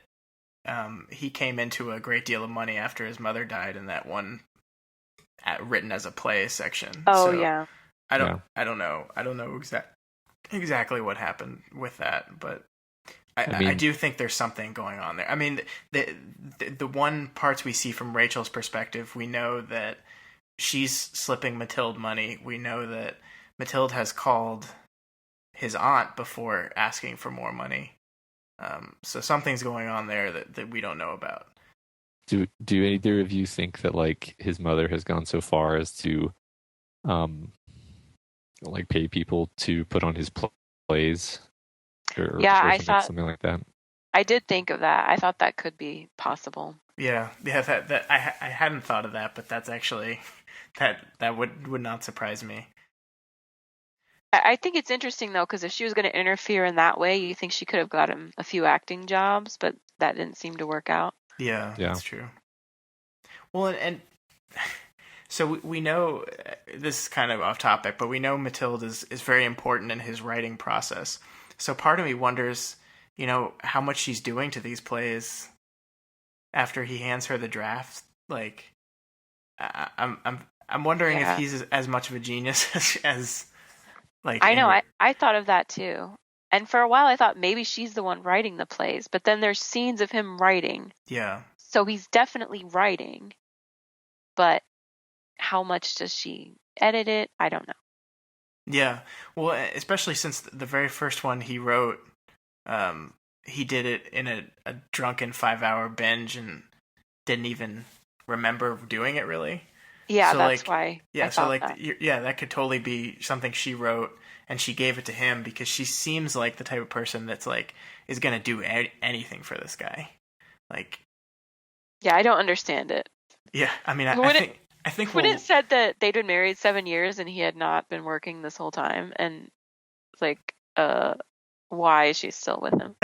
he came into a great deal of money after his mother died in that one written as a play section. Oh, so yeah. I don't know exactly what happened with that, but I do think there's something going on there. I mean, the one parts we see from Rachel's perspective, we know that she's slipping Matilde money. We know that Matilde has called his aunt before asking for more money. So something's going on there that we don't know about. Do either of you think that, like, his mother has gone so far as to like pay people to put on his plays? Or I thought something like that. I did think of that. I thought that could be possible. Yeah. That I hadn't thought of that, but that's actually that would not surprise me. I think it's interesting though, because if she was going to interfere in that way, you think she could have got him a few acting jobs, but that didn't seem to work out. Yeah. That's true. Well, and so we know, this is kind of off topic, but we know Matilde is very important in his writing process. So part of me wonders, how much she's doing to these plays after he hands her the draft. Like, I'm wondering if he's as much of a genius as like. I know. I thought of that too. And for a while, I thought maybe she's the one writing the plays, but then there's scenes of him writing. Yeah. So he's definitely writing, but how much does she edit it? I don't know. Yeah, well, especially since the very first one he wrote, he did it in a drunken 5-hour binge and didn't even remember doing it really. Yeah, so that's why. Yeah, so like, that could totally be something she wrote and she gave it to him, because she seems like the type of person that's like is gonna do anything for this guy. Like, yeah, I don't understand it. Yeah, I mean, I think when it said that they'd been married 7 years and he had not been working this whole time, and like, why is she still with him?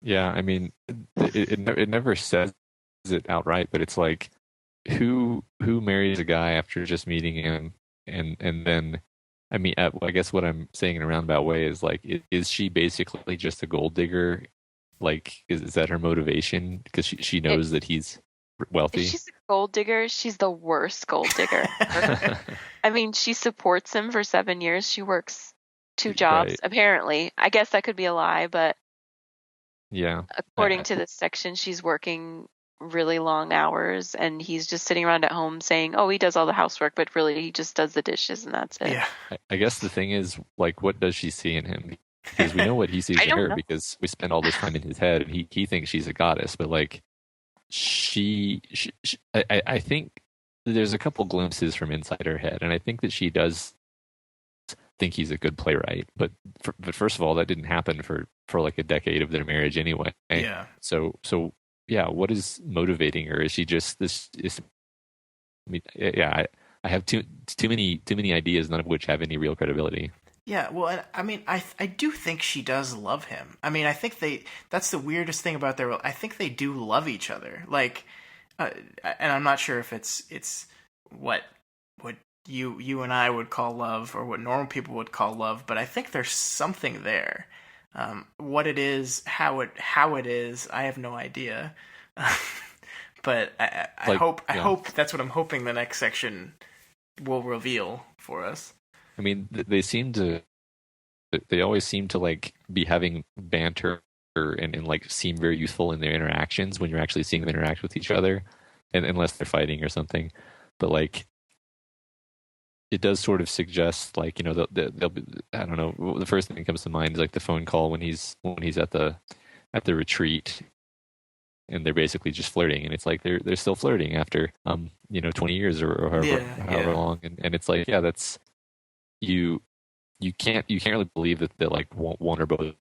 Yeah, I mean, it never says it outright, but it's like, who marries a guy after just meeting him, and then, I mean, I guess what I'm saying in a roundabout way is, like, is she basically just a gold digger? Like, is that her motivation? Because she knows that he's wealthy. If she's a gold digger, she's the worst gold digger. I mean, she supports him for 7 years. She works 2 jobs, Right. Apparently. I guess that could be a lie, but Yeah. according to this section, she's working really long hours, and he's just sitting around at home saying, oh, he does all the housework, but really he just does the dishes and that's it. Yeah. I guess the thing is, like, what does she see in him? Because we know what he sees in her, because we spend all this time in his head, and he thinks she's a goddess, but, like, I think there's a couple glimpses from inside her head, and I think that she does think he's a good playwright, but first of all, that didn't happen for like a decade of their marriage anyway. Yeah. So yeah, what is motivating her? Is she just this? I mean, yeah, I have too many ideas, none of which have any real credibility. Yeah, well, I mean, I do think she does love him. I mean, I think that's the weirdest thing about I think they do love each other. Like, and I'm not sure if it's what you and I would call love, or what normal people would call love, but I think there's something there. What it is, how it is, I have no idea. but I Like, hope yeah. that's what I'm hoping the next section will reveal for us. I mean, they always seem to like be having banter and like seem very useful in their interactions when you're actually seeing them interact with each other, and unless they're fighting or something. But like, it does sort of suggest like, they'll be, I don't know, the first thing that comes to mind is like the phone call when he's at the retreat, and they're basically just flirting, and it's like they're still flirting after 20 years or however long, and it's like, yeah, that's you can't really believe that like one or both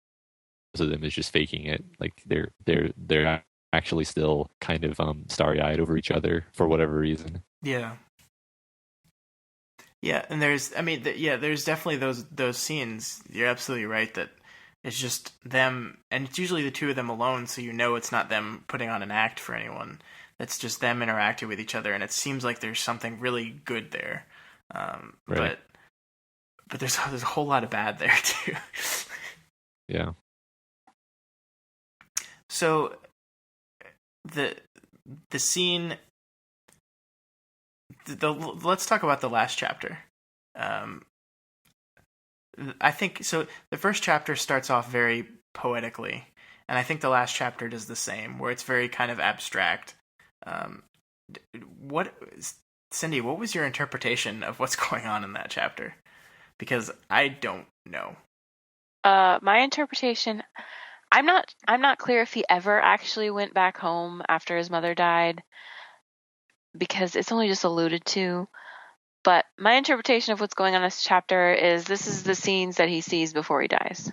of them is just faking it. Like they're actually still kind of starry-eyed over each other for whatever reason. Yeah. Yeah, and there's definitely those scenes. You're absolutely right that it's just them, and it's usually the two of them alone, so it's not them putting on an act for anyone. It's just them interacting with each other, and it seems like there's something really good there. Right. But there's a whole lot of bad there too. Yeah. So the scene. Let's talk about the last chapter. I think so. The first chapter starts off very poetically, and I think the last chapter does the same, where it's very kind of abstract. Cyndee, what was your interpretation of what's going on in that chapter? Because I don't know. My interpretation, I'm not clear if he ever actually went back home after his mother died, because it's only just alluded to. But my interpretation of what's going on in this chapter is this is the scenes that he sees before he dies.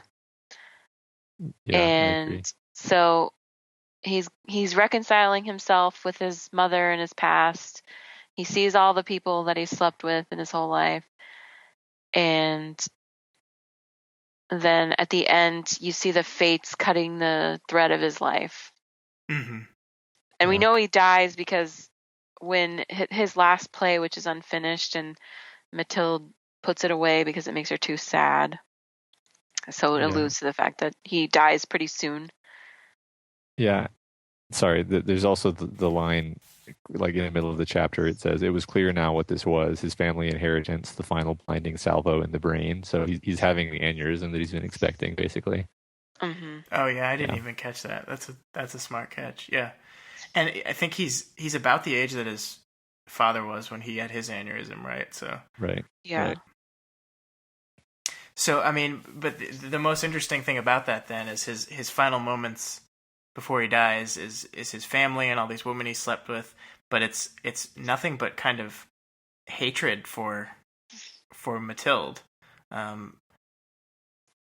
Yeah, and so he's reconciling himself with his mother and his past. He sees all the people that he slept with in his whole life. And then at the end, you see the fates cutting the thread of his life. Mm-hmm. And we know he dies because when his last play, which is unfinished, and Mathilde puts it away because it makes her too sad. So it alludes to the fact that he dies pretty soon. Yeah. Sorry, there's also the line, like in the middle of the chapter, it says, "It was clear now what this was, his family inheritance, the final blinding salvo in the brain." So he's having the aneurysm that he's been expecting, basically. Mm-hmm. Oh yeah, I didn't even catch that. That's a smart catch. Yeah, and I think he's about the age that his father was when he had his aneurysm, right? So right. Yeah. Right. So I mean, but the most interesting thing about that then is his final moments before he dies is his family and all these women he slept with, but it's nothing but kind of hatred for Mathilde.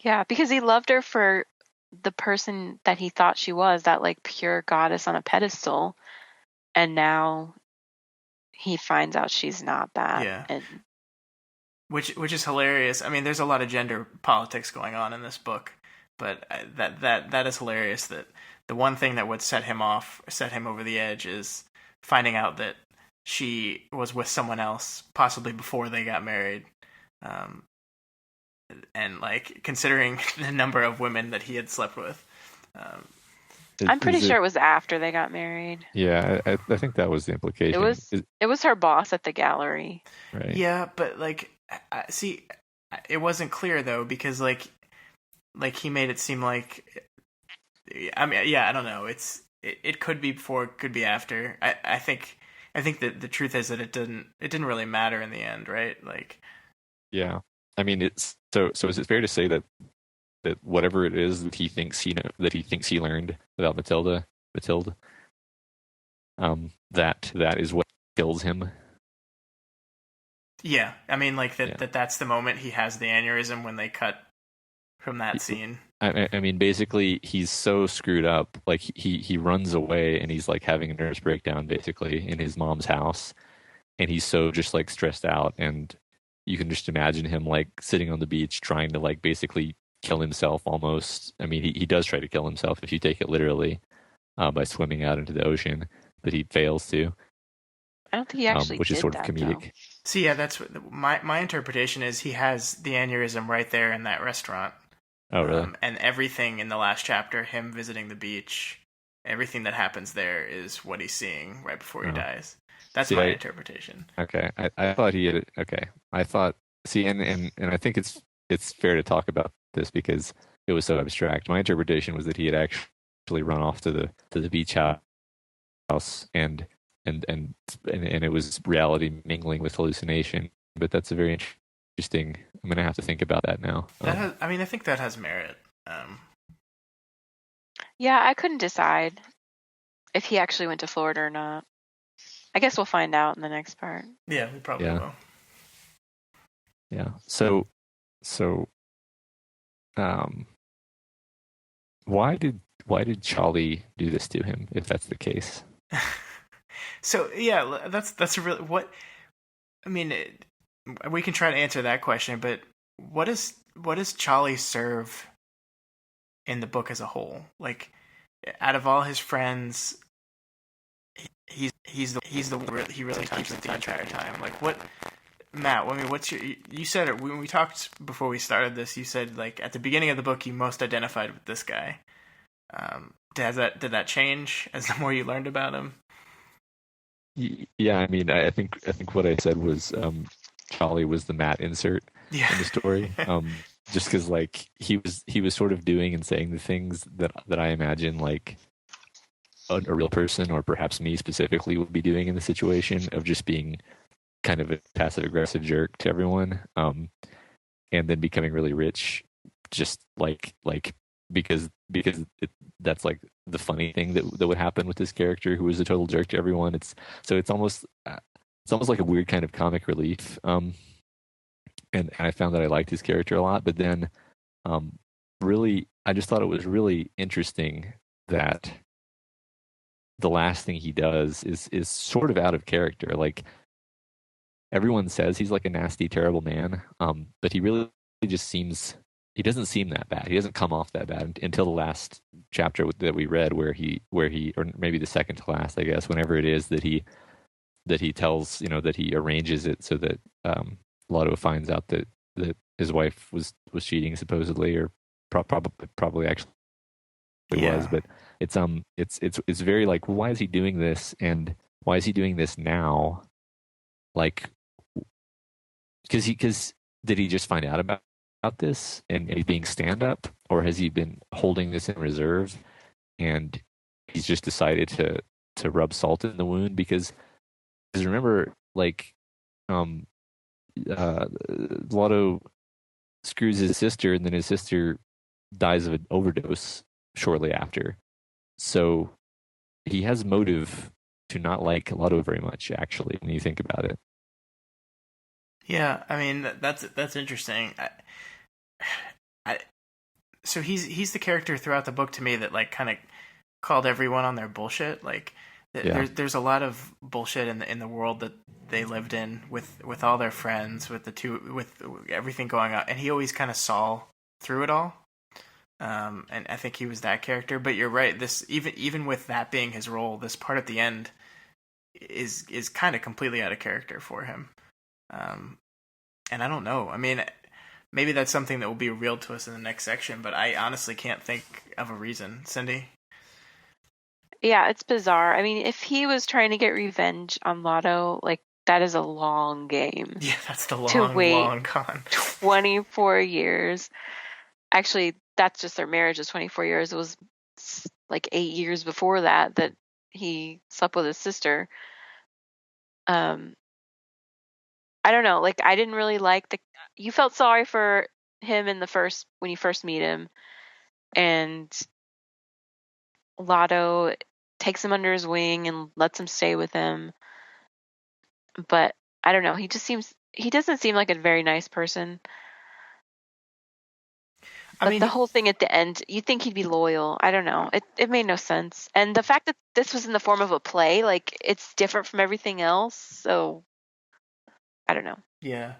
Yeah, because he loved her for the person that he thought she was, that like pure goddess on a pedestal, and now he finds out she's not that. Yeah. And Which is hilarious. I mean, there's a lot of gender politics going on in this book, but that is hilarious. That the one thing that would set him over the edge, is finding out that she was with someone else, possibly before they got married, and like considering the number of women that he had slept with. I'm pretty sure it was after they got married. Yeah, I think that was the implication. It was her boss at the gallery. Right. Yeah, but like, see, it wasn't clear though, because like he made it seem like, I mean, yeah, I don't know. It could be before, it could be after. I think that the truth is that it didn't really matter in the end, right? Like, yeah, I mean, it's so is it fair to say that whatever it is that he thinks he learned about Mathilde, that is what kills him? Yeah, I mean, like that's the moment he has the aneurysm, when they cut from that scene. I mean, basically, he's so screwed up. Like he runs away, and he's like having a nervous breakdown, basically, in his mom's house, and he's so just like stressed out, and you can just imagine him like sitting on the beach trying to like basically kill himself almost. I mean, he does try to kill himself if you take it literally, by swimming out into the ocean, but he fails to. I don't think he actually which did is sort that, of comedic. though. See, yeah, that's what my interpretation is. He has the aneurysm right there in that restaurant. Oh, really? And everything in the last chapter, him visiting the beach, everything that happens there is what he's seeing right before he Oh. dies. That's See, my interpretation. Okay, I thought he had. Okay, I thought. See, and I think it's fair to talk about this because it was so abstract. My interpretation was that he had actually run off to the beach house and it was reality mingling with hallucination. But that's a very interesting. I'm gonna have to think about that now. I think that has merit. Yeah, I couldn't decide if he actually went to Florida or not. I guess we'll find out in the next part. Yeah, we probably will. Yeah. So, why did Charlie do this to him? If that's the case. So yeah, that's a really what. I mean, we can try to answer that question, but what does Charlie serve in the book as a whole? Like, out of all his friends, he's the one he really touches the entire time. Like, what, Matt? I mean, you said it when we talked before we started this. You said like at the beginning of the book you most identified with this guy. Did that change as the more you learned about him? Yeah, I mean, I think what I said was Charlie was the Matt insert in the story. Just because like he was sort of doing and saying the things that I imagine like a real person or perhaps me specifically would be doing in the situation of just being kind of a passive aggressive jerk to everyone, and then becoming really rich, just like because that's like the funny thing that would happen with this character who was a total jerk to everyone. It's almost like a weird kind of comic relief. And I found that I liked his character a lot, but then really I just thought it was really interesting that the last thing he does is sort of out of character. Like everyone says he's like a nasty, terrible man, but he really just seems. He doesn't seem that bad. He doesn't come off that bad until the last chapter that we read, where he, or maybe the second to last, I guess, whenever it is that he tells, that he arranges it so that Lotto finds out that his wife was cheating supposedly, or probably actually was. But it's very like, well, why is he doing this, and why is he doing this now? Like, because did he just find out about this and he's being stand up, or has he been holding this in reserve and he's just decided to rub salt in the wound? Because remember, like, Lotto screws his sister and then his sister dies of an overdose shortly after, so he has motive to not like Lotto very much, actually, when you think about it. Yeah, I mean that's interesting. So he's the character throughout the book to me that like kind of called everyone on their bullshit. Like there's a lot of bullshit in the world that they lived in with all their friends, with everything going on, and he always kind of saw through it all. And I think he was that character. But you're right. This even with that being his role, this part at the end is kind of completely out of character for him. And I don't know. I mean, maybe that's something that will be revealed to us in the next section, but I honestly can't think of a reason. Cyndee? Yeah, it's bizarre. I mean, if he was trying to get revenge on Lotto, like, that is a long game. Yeah, that's the long con. 24 years. Actually, that's just their marriage is 24 years. It was like 8 years before that he slept with his sister. I don't know. Like, I didn't really like you felt sorry for him when you first meet him, and Lotto takes him under his wing and lets him stay with him. But I don't know. He doesn't seem like a very nice person. But the whole thing at the end, you think he'd be loyal. I don't know. It made no sense. And the fact that this was in the form of a play, like, it's different from everything else. So I don't know. Yeah.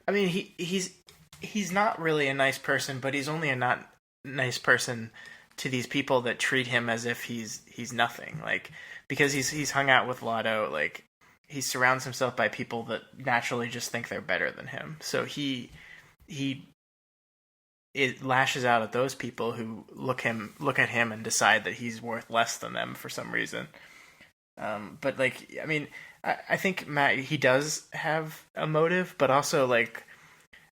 I mean, he's not really a nice person, but he's only a not nice person to these people that treat him as if he's nothing. Like, because he's hung out with Lotto, like, he surrounds himself by people that naturally just think they're better than him. So he it lashes out at those people who look at him and decide that he's worth less than them for some reason. But like, I mean, I think Matt, he does have a motive, but also like,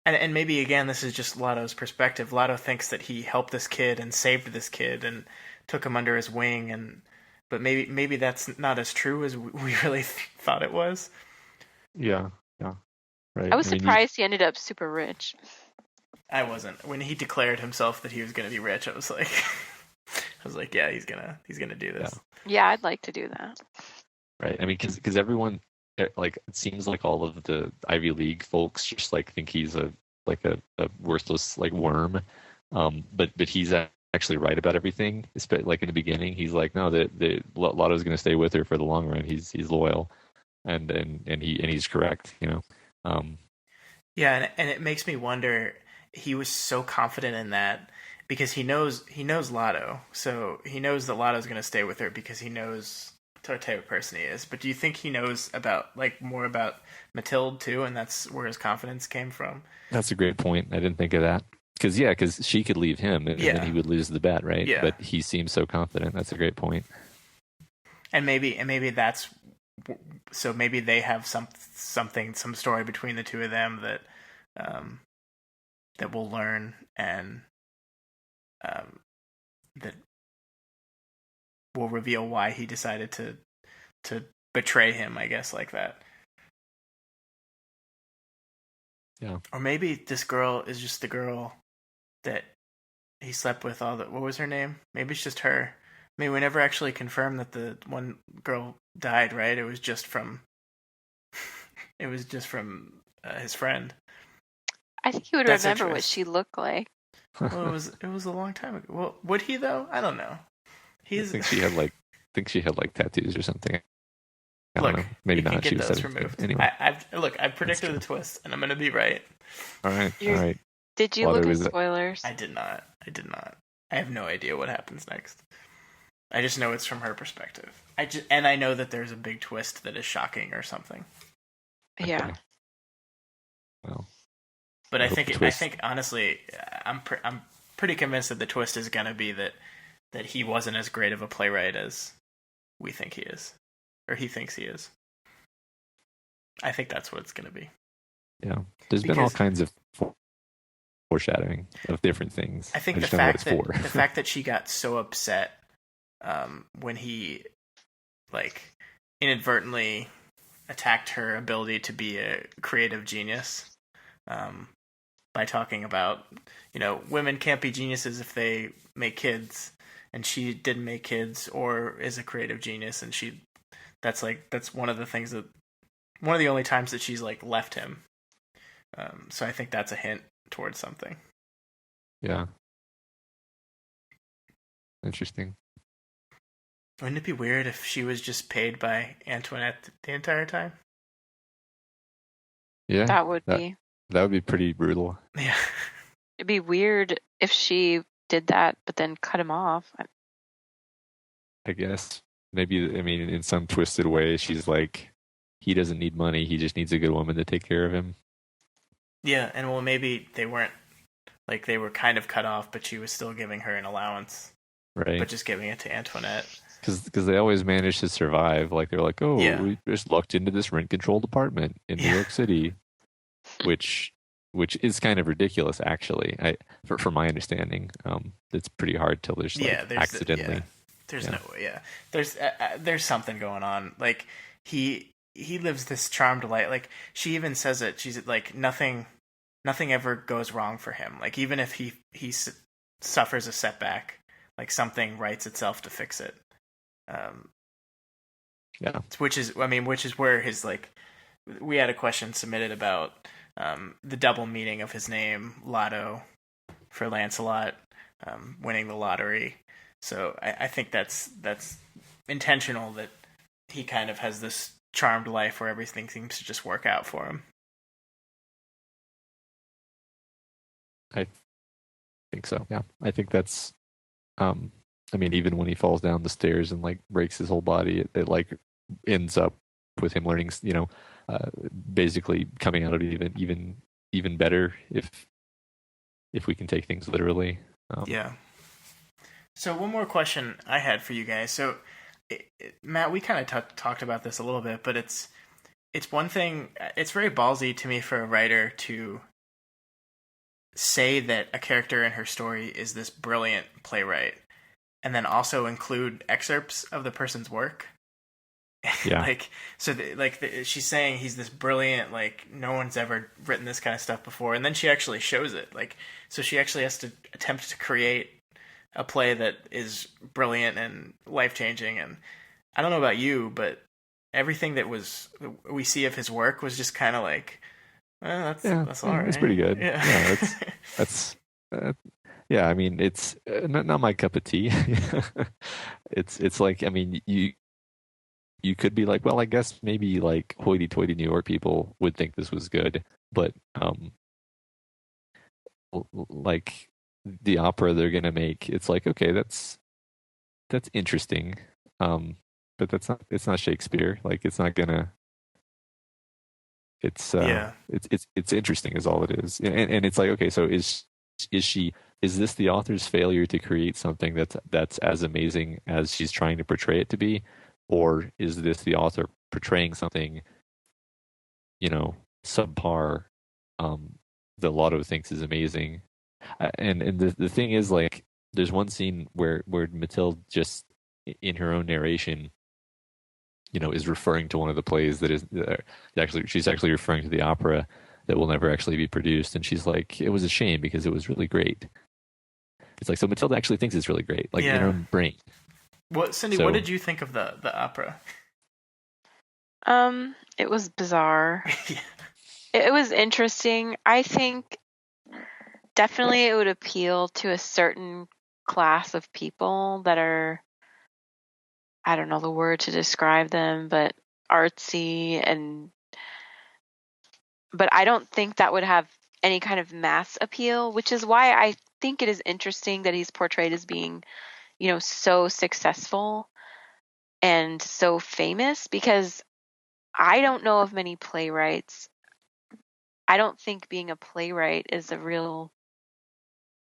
and maybe again this is just Lotto's perspective. Lotto thinks that he helped this kid and saved this kid and took him under his wing, and but maybe that's not as true as we really thought it was. Yeah, yeah, right. I was I mean, surprised he ended up super rich. I wasn't. When he declared himself that he was going to be rich, I was like, yeah, he's gonna do this. Yeah, I'd like to do that. right. I mean, because everyone like it seems like all of the Ivy League folks just like think he's a worthless like worm, but he's actually right about everything. Like in the beginning, he's like, no, the Lotto's going to stay with her for the long run. He's loyal, and he's correct. Yeah, and it makes me wonder. He was so confident in that because he knows Lotto, so he knows that Lotto's going to stay with her because he knows what type of person he is. But do you think he knows about like more about Mathilde too, and that's where his confidence came from? That's a great point. I didn't think of that. Because she could leave him, and then he would lose the bet, right? Yeah. But he seems so confident. That's a great point. And maybe that's so. Maybe they have some story between the two of them that that we'll learn, and that will reveal why he decided to betray him. I guess like that. Yeah. Or maybe this girl is just the girl that he slept with what was her name? Maybe it's just her. I mean, we never actually confirmed that the one girl died, right? It was just from his friend. I think he would That's remember what interesting. she looked like. Well, it was a long time ago. Well, would he though? I don't know. I think she had like tattoos or something. I don't Look, know. Maybe you can not. get She was those 17. removed. Anyway. I've predicted the twist, and I'm gonna be right. All right. Did you Well, look there at was spoilers? I did not. I have no idea what happens next. I just know it's from her perspective. And I know that there's a big twist that is shocking or something. Yeah. Okay. Well, But I I hope think the twist- honestly, I'm pretty convinced that the twist is gonna be that he wasn't as great of a playwright as we think he is, or he thinks he is. I think that's what it's gonna be. yeah. There's been all kinds of foreshadowing of different things. I think just don't know what it's the fact that she got so upset when he like inadvertently attacked her ability to be a creative genius by talking about women can't be geniuses if they make kids, and she didn't make kids or is a creative genius, and that's one of the only times that she's like left him. So I think that's a hint towards something. Yeah. Interesting. Wouldn't it be weird if she was just paid by Antoinette the entire time? Yeah. That would be. That would be pretty brutal. Yeah. It'd be weird if she did that, but then cut him off. I guess. Maybe, I mean, in some twisted way, she's like, he doesn't need money. He just needs a good woman to take care of him. Yeah, and well, maybe they weren't, like, they were kind of cut off, but she was still giving her an allowance. Right. But just giving it to Antoinette. Because they always manage to survive. Like, they're like, oh, Yeah. we just lucked into this rent-controlled apartment in New York City, which is kind of ridiculous, actually. For my understanding, it's pretty hard to just accidentally. There's no way. Yeah, there's something going on. Like he lives this charmed life. Like she even says it. She's like nothing ever goes wrong for him. Like even if he suffers a setback, like something writes itself to fix it. Yeah. Which is where his like. We had a question submitted about the double meaning of his name, Lotto, for Lancelot, winning the lottery. So I think that's intentional, that he kind of has this charmed life where everything seems to just work out for him. I think so. Yeah, I think that's. I mean, even when he falls down the stairs and like breaks his whole body, it like ends up with him learning, basically coming out of it even better, if if we can take things literally. Yeah. So one more question I had for you guys. So, Matt, we kind of talked about this a little bit, but it's one thing. It's very ballsy to me for a writer to say that a character in her story is this brilliant playwright, and then also include excerpts of the person's work. Yeah. She's saying he's this brilliant, like no one's ever written this kind of stuff before, and then she actually shows it. Like, so she actually has to attempt to create a play that is brilliant and life changing. And I don't know about you, but everything that we see of his work was just kind of like, that's all right. It's pretty good. Yeah, that's yeah. I mean, it's not my cup of tea. It's like, I mean, you could be like, well, I guess maybe like hoity-toity New York people would think this was good, but like the opera they're gonna make, it's like, okay, that's interesting, but it's not Shakespeare. Like, it's not gonna. It's it's interesting is all it is, and it's like, okay, so is this the author's failure to create something that's as amazing as she's trying to portray it to be? Or is this the author portraying something, subpar, that Lotto thinks is amazing? And the thing is, like, there's one scene where Mathilde just in her own narration, is referring to one of the plays that is she's actually referring to the opera that will never actually be produced, and she's like, it was a shame because it was really great. It's like, so Mathilde actually thinks it's really great, like, in her own brain. Cyndee, what did you think of the opera? It was bizarre. Yeah. It was interesting. I think definitely it would appeal to a certain class of people that are, I don't know the word to describe them, but artsy, but I don't think that would have any kind of mass appeal, which is why I think it is interesting that he's portrayed as being, so successful and so famous, because I don't know of many playwrights. I don't think being a playwright is a real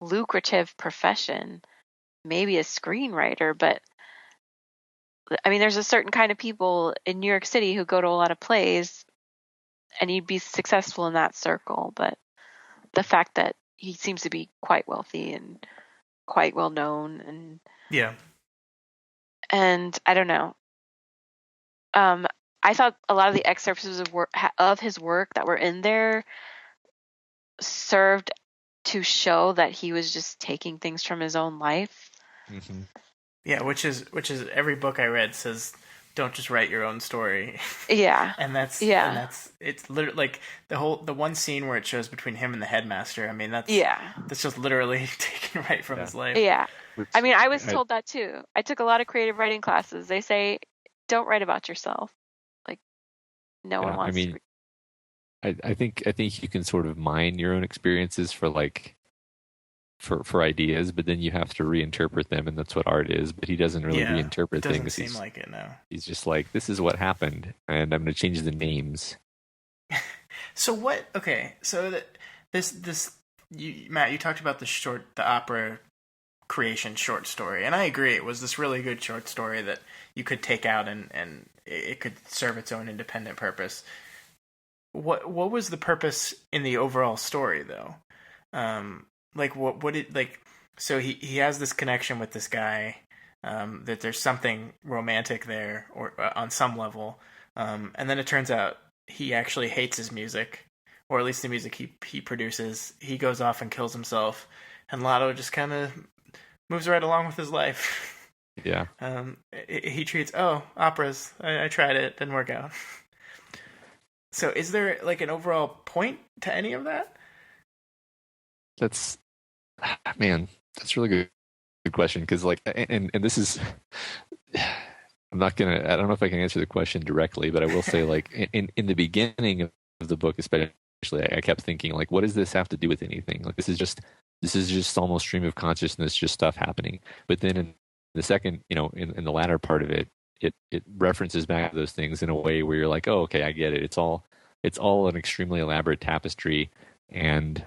lucrative profession. Maybe a screenwriter, but I mean, there's a certain kind of people in New York City who go to a lot of plays, and you'd be successful in that circle. But the fact that he seems to be quite wealthy and quite well known, and I don't know. I thought a lot of the excerpts of his work that were in there served to show that he was just taking things from his own life. Mm-hmm. Yeah, which is every book I read says, don't just write your own story. Yeah. and that's it's literally like the one scene where it shows between him and the headmaster. I mean, that's just literally taken right from his life. Yeah. I mean, I was told that too. I took a lot of creative writing classes. They say, don't write about yourself. Like, no one wants to. I think you can sort of mine your own experiences for like for ideas, but then you have to reinterpret them, and that's what art is. But he doesn't really reinterpret things. Doesn't seem like it now. He's just like, this is what happened, and I'm going to change the names. So what? Okay, so Matt, you talked about the opera creation short story, and I agree, it was this really good short story that you could take out and it could serve its own independent purpose. What was the purpose in the overall story, though? Like what did, like, so he has this connection with this guy, that there's something romantic there, or on some level, and then it turns out he actually hates his music, or at least the music he produces. He goes off and kills himself, and Lotto just kind of moves right along with his life. Yeah. He treats, operas, I tried it, didn't work out. So is there like an overall point to any of that? That's really good question, because like, and this is, I don't know if I can answer the question directly, but I will say, like, in the beginning of the book especially, I kept thinking, like, what does this have to do with anything? Like, this is just almost stream of consciousness, just stuff happening. But then in the second, in the latter part of it references back to those things in a way where you're like, oh, okay, I get it. It's all an extremely elaborate tapestry, and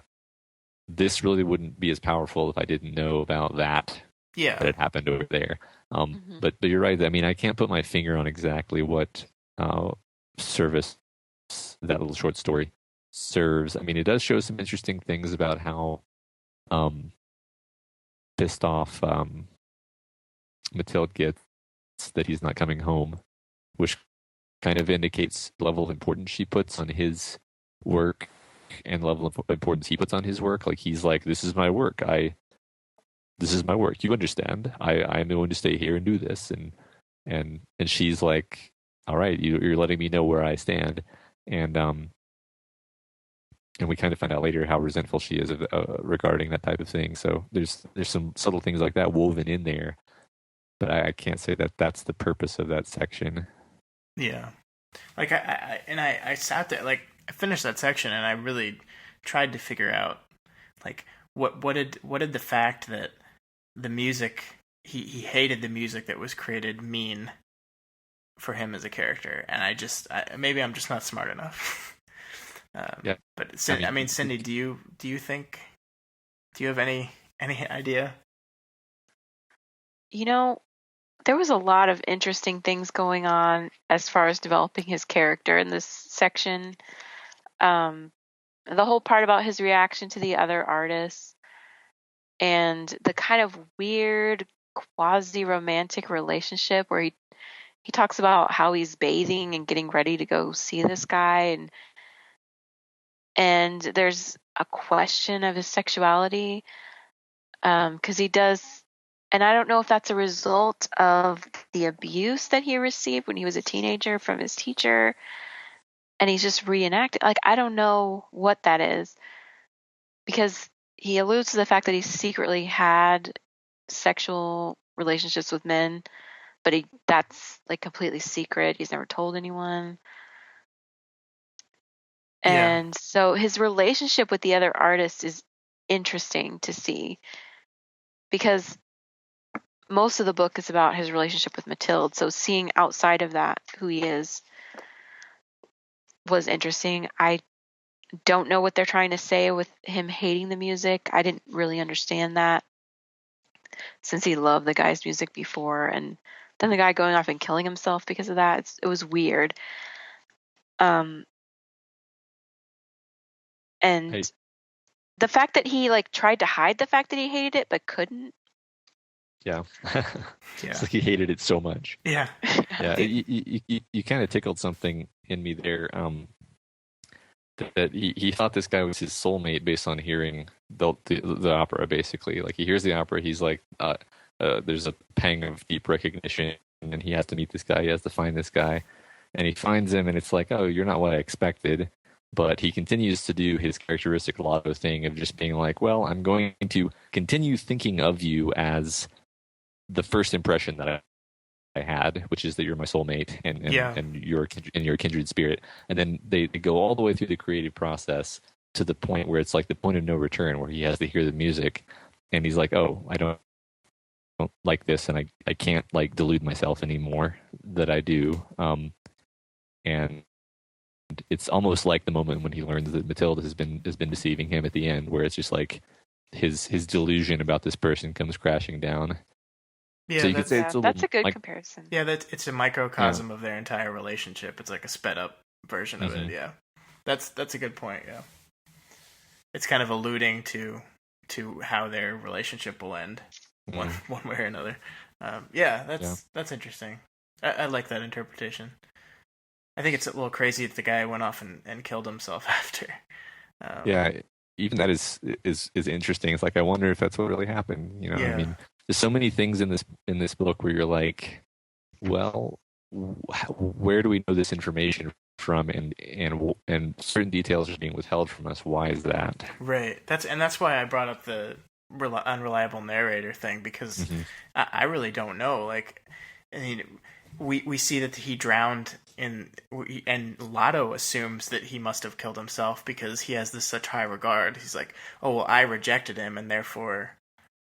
this really wouldn't be as powerful if I didn't know about that Yeah. had happened over there. Mhm. But you're right. I mean, I can't put my finger on exactly what service that little short story serves. I mean, it does show some interesting things about how pissed off Mathilde gets that he's not coming home, which kind of indicates the level of importance she puts on his work and the level of importance he puts on his work. Like he's like, this is my work. This is my work. You understand? I'm going to stay here and do this. And she's like, all right, you're letting me know where I stand. And we kind of find out later how resentful she is regarding that type of thing. So there's some subtle things like that woven in there, but I can't say that that's the purpose of that section. Yeah. Like I sat there, like I finished that section and I really tried to figure out like what did the fact that the music he hated the music that was created mean for him as a character. And maybe I'm just not smart enough. Yeah. But Cyndee, do you think, do you have any idea? You know, there was a lot of interesting things going on as far as developing his character in this section. The whole part about his reaction to the other artists and the kind of weird quasi-romantic relationship where he talks about how he's bathing and getting ready to go see this guy, and there's a question of his sexuality, because he does, and I don't know if that's a result of the abuse that he received when he was a teenager from his teacher, and he's just reenacting. Like, I don't know what that is, because he alludes to the fact that he secretly had sexual relationships with men, but that's like completely secret. He's never told anyone. Yeah. And so his relationship with the other artists is interesting to see, because most of the book is about his relationship with Mathilde. So seeing outside of that who he is was interesting. I don't know what they're trying to say with him hating the music. I didn't really understand that, since he loved the guy's music before, and then the guy going off and killing himself because of that. It was weird. And Hey, the fact that he like tried to hide the fact that he hated it but couldn't. yeah. Yeah. It's like he hated it so much. Yeah. Yeah, you kind of tickled something in me there. That he thought this guy was his soulmate based on hearing the opera. Basically, like he hears the opera, he's like, there's a pang of deep recognition, and he has to meet this guy. He has to find this guy, and he finds him, and it's like, oh, you're not what I expected. But he continues to do his characteristic Lotto thing of just being like, well, I'm going to continue thinking of you as the first impression that I had, which is that you're my soulmate and you're a kindred spirit. And then they go all the way through the creative process to the point where it's like the point of no return, where he has to hear the music and he's like, oh, I don't like this, and I can't like delude myself anymore that I do. And it's almost like the moment when he learns that Mathilde has been deceiving him at the end, where it's just like his delusion about this person comes crashing down. Yeah, so you could say it's that's a good like, comparison. Yeah, it's a microcosm of their entire relationship. It's like a sped up version of it. Yeah, that's a good point. Yeah, it's kind of alluding to how their relationship will end, one way or another. That's interesting. I like that interpretation. I think it's a little crazy that the guy went off and killed himself after. Even that is interesting. It's like, I wonder if that's what really happened. You know, Yeah. I mean, there's so many things in this book where you're like, well, where do we know this information from? And certain details are being withheld from us. Why is that? Right. That's why I brought up the unreliable narrator thing, because I really don't know. Like, I mean, we see that he drowned and Lotto assumes that he must have killed himself because he has such high regard. He's like, oh, well, I rejected him, and therefore,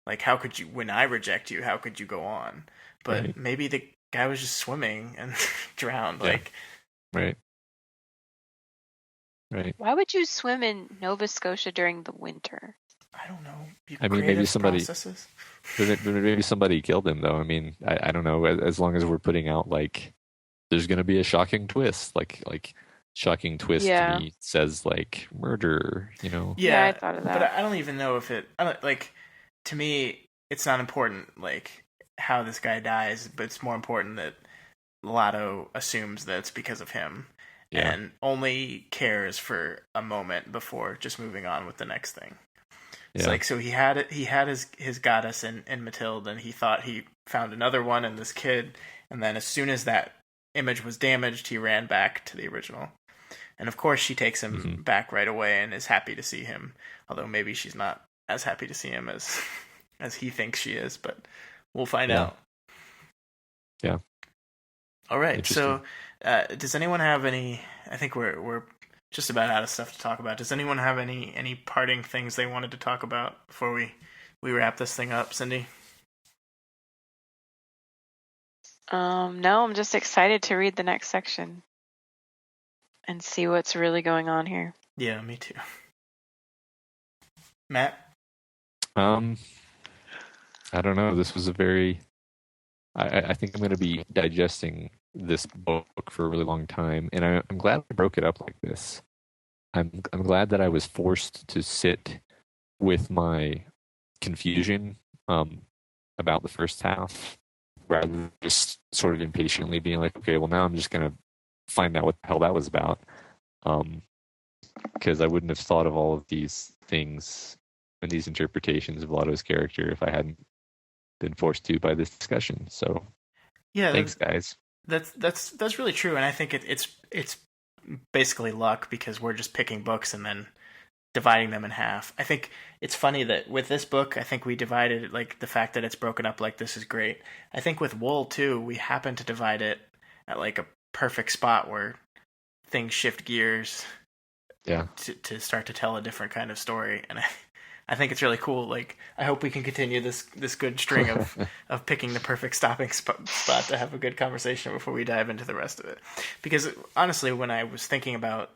like, how could you, when I reject you, how could you go on? But maybe the guy was just swimming and drowned. Yeah. Like, Right. Why would you swim in Nova Scotia during the winter? I don't know. I mean, maybe Creative somebody, processes. maybe somebody killed him though. I mean, I don't know. As long as we're putting out like, there's gonna be a shocking twist, like shocking twist to Yeah. me says like murder, you know. Yeah, I Yeah, thought of but that. I don't even know if it. I don't, like, to me, it's not important like how this guy dies, but it's more important that Lotto assumes that it's because of him Yeah. and only cares for a moment before just moving on with the next thing. It's Yeah. like, so he had his goddess in Matilda, and he thought he found another one in this kid, and then as soon as that image was damaged, he ran back to the original. And of course, she takes him Mhm. back right away and is happy to see him. Although maybe she's not as happy to see him as he thinks she is, but we'll find Yeah. out. Yeah. All right. Interesting. So, does anyone have any? I think we're just about out of stuff to talk about. Does anyone have any parting things they wanted to talk about before we wrap this thing up, Cyndee? No, I'm just excited to read the next section and see what's really going on here. Yeah, me too. Matt? I don't know. This was a very. I think I'm going to be digesting this book for a really long time, and I'm glad I broke it up like this. I'm glad that I was forced to sit with my confusion about the first half, rather than just sort of impatiently being like, okay, well now I'm just going to find out what the hell that was about, because I wouldn't have thought of all of these things and these interpretations of Lotto's character if I hadn't been forced to by this discussion. So Yeah, thanks, guys. that's really true, and I think it's basically luck because we're just picking books and then dividing them in half. I think it's funny that with this book, I think we divided it, like the fact that it's broken up like this is great. I think with Wool too, we happen to divide it at like a perfect spot where things shift gears Yeah. to start to tell a different kind of story, and I think it's really cool. Like, I hope we can continue this good string of picking the perfect stopping spot to have a good conversation before we dive into the rest of it. Because honestly, when I was thinking about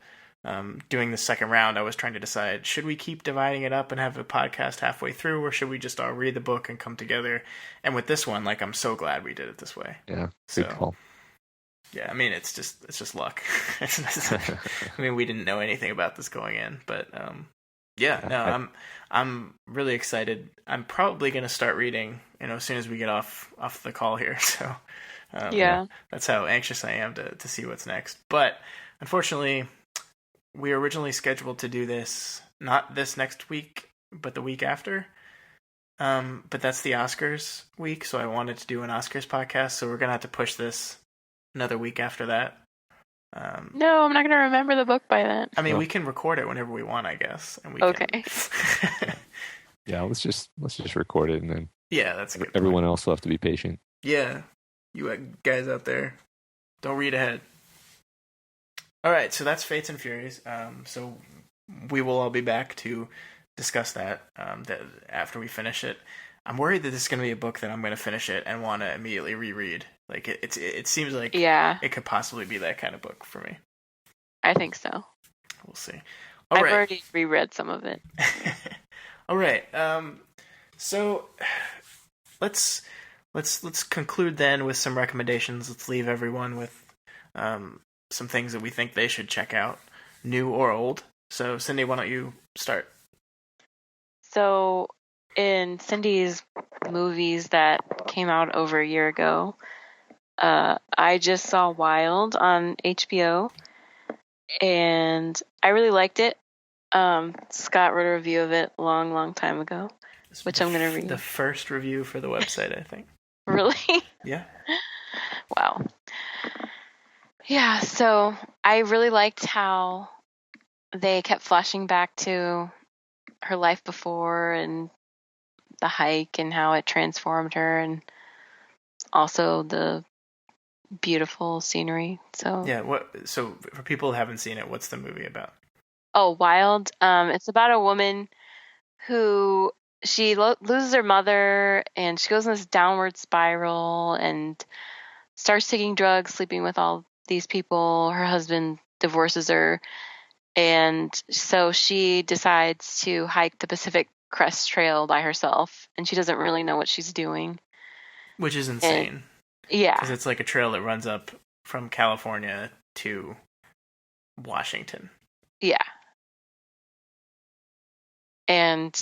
doing the second round, I was trying to decide, should we keep dividing it up and have a podcast halfway through, or should we just all read the book and come together? And with this one, like, I'm so glad we did it this way. Yeah. So, Good call. yeah, I mean, it's just luck. I mean, we didn't know anything about this going in, but yeah, no, I'm really excited. I'm probably going to start reading, as soon as we get off the call here. So Yeah. that's how anxious I am to see what's next. But unfortunately, we were originally scheduled to do this not this next week, but the week after. But that's the Oscars week, so I wanted to do an Oscars podcast. So we're gonna have to push this another week after that. No, I'm not going to remember the book by then. I mean, Well- we can record it whenever we want, I guess. And we Okay. Can... Yeah, let's just record it, and then Yeah, that's a good point. everyone else will have to be patient. Yeah, you guys out there, don't read ahead. All right, so that's Fates and Furies. So we will all be back to discuss that after we finish it. I'm worried that this is going to be a book that I'm going to finish it and want to immediately reread. Like it seems like Yeah, it could possibly be that kind of book for me. I think so. We'll see. All I've right. already reread some of it. All right. So let's conclude then with some recommendations. Let's leave everyone with some things that we think they should check out, new or old. So Cyndee, why don't you start? So, in Cyndee's movies that came out over a year ago, I just saw Wild on HBO, and I really liked it. Scott wrote a review of it long time ago, which I'm going to read. The first review for the website, I think. Really? Yeah. Wow. Yeah, so I really liked how they kept flashing back to her life before and the hike and how it transformed her, and also the beautiful scenery. So Yeah. So for people who haven't seen it, what's the movie about? Oh, Wild. It's about a woman who she loses her mother, and she goes in this downward spiral and starts taking drugs, sleeping with all these people. Her husband divorces her, and so she decides to hike the Pacific crest trail by herself, and she doesn't really know what she's doing. Which is insane. Yeah. Because it's like a trail that runs up from California to Washington. Yeah. And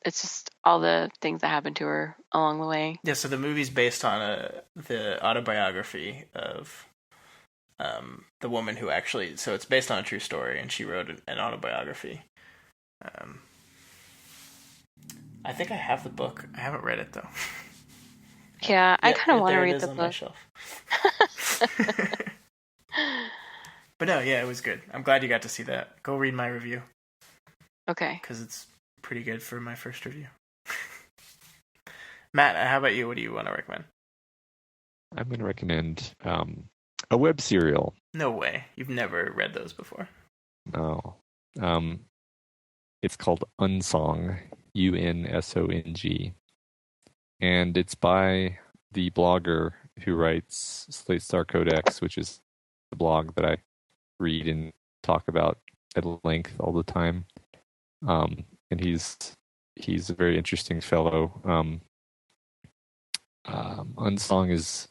it's just all the things that happened to her along the way. Yeah, so the movie's based on the autobiography of the woman who actually... So it's based on a true story, and she wrote an autobiography. I think I have the book. I haven't read it, though. Yeah, I kind of want to read the book. But no, yeah, it was good. I'm glad you got to see that. Go read my review. Okay. Because it's pretty good for my first review. Matt, how about you? What do you want to recommend? I'm going to recommend a web serial. No way. You've never read those before. No. It's called Unsong, Unsong. And it's by the blogger who writes Slate Star Codex, which is the blog that I read and talk about at length all the time. And he's a very interesting fellow. Unsong is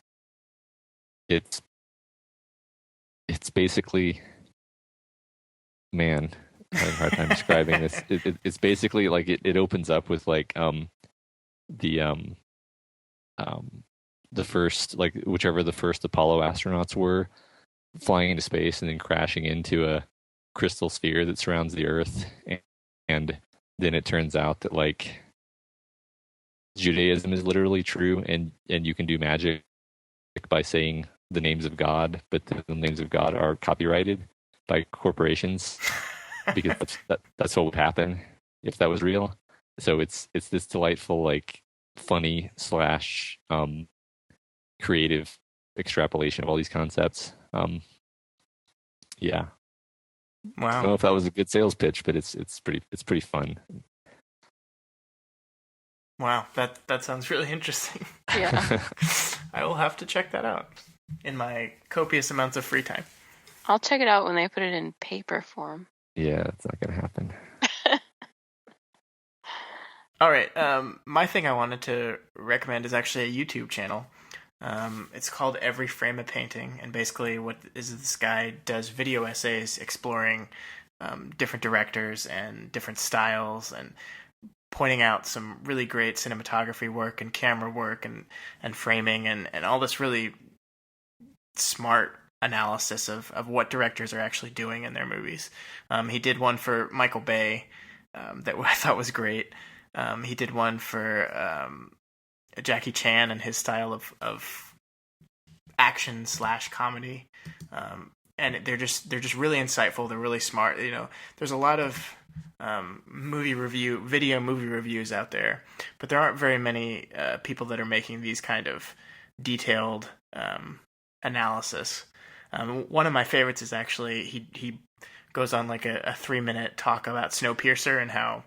it's basically, man, I have a hard time describing this. It's basically like it opens up with like the first, like whichever the first Apollo astronauts were, flying into space and then crashing into a crystal sphere that surrounds the Earth, and then it turns out that like Judaism is literally true, and you can do magic by saying the names of God, but the names of God are copyrighted by corporations because that's what would happen if that was real. So it's this delightful, like, funny / creative extrapolation of all these concepts. Yeah. Wow. I don't know if that was a good sales pitch, but it's pretty fun. Wow, that sounds really interesting. Yeah. I will have to check that out in my copious amounts of free time. I'll check it out when they put it in paper form. Yeah, it's not going to happen. All right, my thing I wanted to recommend is actually a YouTube channel. It's called Every Frame a Painting, and basically what is this guy does video essays exploring different directors and different styles, and pointing out some really great cinematography work and camera work and framing and all this really smart analysis of what directors are actually doing in their movies. He did one for Michael Bay that I thought was great. He did one for Jackie Chan and his style of action / comedy, and they're just really insightful. They're really smart. You know, there's a lot of video movie reviews out there, but there aren't very many people that are making these kind of detailed analysis. One of my favorites is actually he goes on like a 3-minute talk about Snowpiercer and how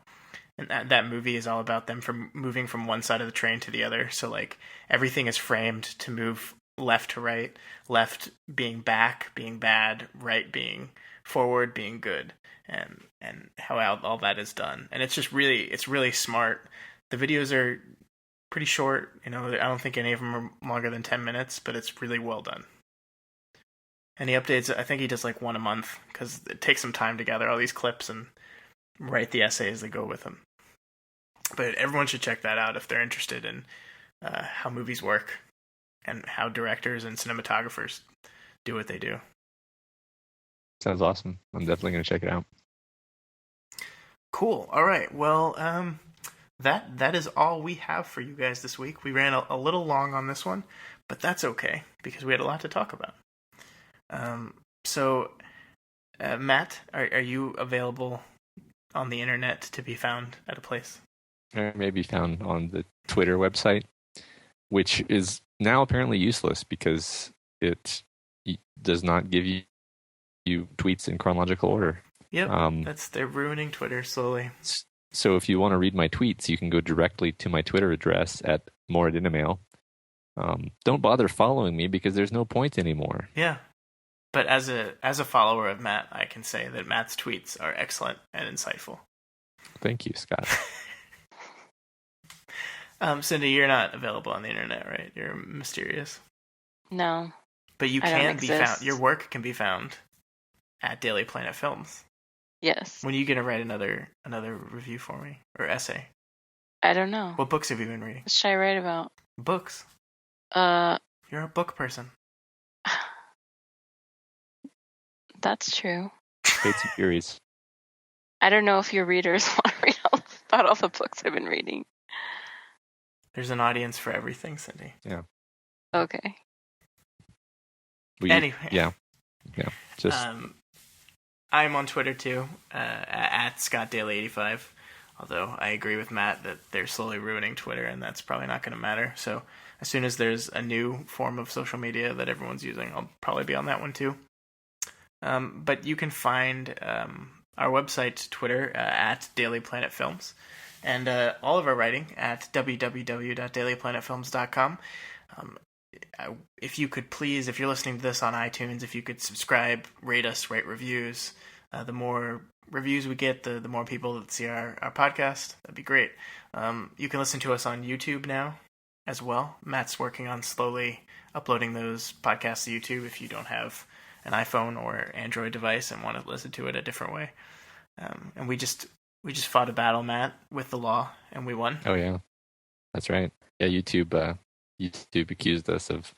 that movie is all about them from moving from one side of the train to the other. So like everything is framed to move left to right, left being back, being bad, right being forward, being good, and how all that is done. And it's really smart. The videos are pretty short. You know, I don't think any of them are longer than 10 minutes, but it's really well done. And he updates, I think he does like one a month because it takes some time to gather all these clips and write the essays that go with them. But everyone should check that out if they're interested in how movies work and how directors and cinematographers do what they do. Sounds awesome. I'm definitely going to check it out. Cool. All right. Well, that is all we have for you guys this week. We ran a little long on this one, but that's okay because we had a lot to talk about. So, Matt, are you available on the internet to be found at a place? It may be found on the Twitter website, which is now apparently useless because it does not give you tweets in chronological order. Yep, they're ruining Twitter slowly. So if you want to read my tweets, you can go directly to my Twitter address at moradinamail. Don't bother following me because there's no point anymore. Yeah, but as a follower of Matt, I can say that Matt's tweets are excellent and insightful. Thank you, Scott. Cyndee, you're not available on the internet, right? You're mysterious. No. But you I don't can be found. exist. Your work can be found at Daily Planet Films. Yes. When are you gonna write another review for me or essay? I don't know. What books have you been reading? What should I write about? Books. Uh, You're a book person. that's true. Fates and Furies. I don't know if your readers want to read about all the books I've been reading. There's an audience for everything, Cyndee. Yeah. Okay. Anyway. Yeah. Just I'm on Twitter too, at ScottDaly85. Although I agree with Matt that they're slowly ruining Twitter, and that's probably not going to matter. So as soon as there's a new form of social media that everyone's using, I'll probably be on that one too. But you can find our website, Twitter, at Daily Planet Films, and all of our writing at www.dailyplanetfilms.com. If you could please, if you're listening to this on iTunes, if you could subscribe, rate us, write reviews. The more reviews we get, the more people that see our podcast. That'd be great. You can listen to us on YouTube now as well. Matt's working on slowly uploading those podcasts to YouTube if you don't have an iPhone or Android device and want to listen to it a different way. And we just fought a battle, Matt, with the law, and we won. Oh yeah, that's right. Yeah, YouTube accused us of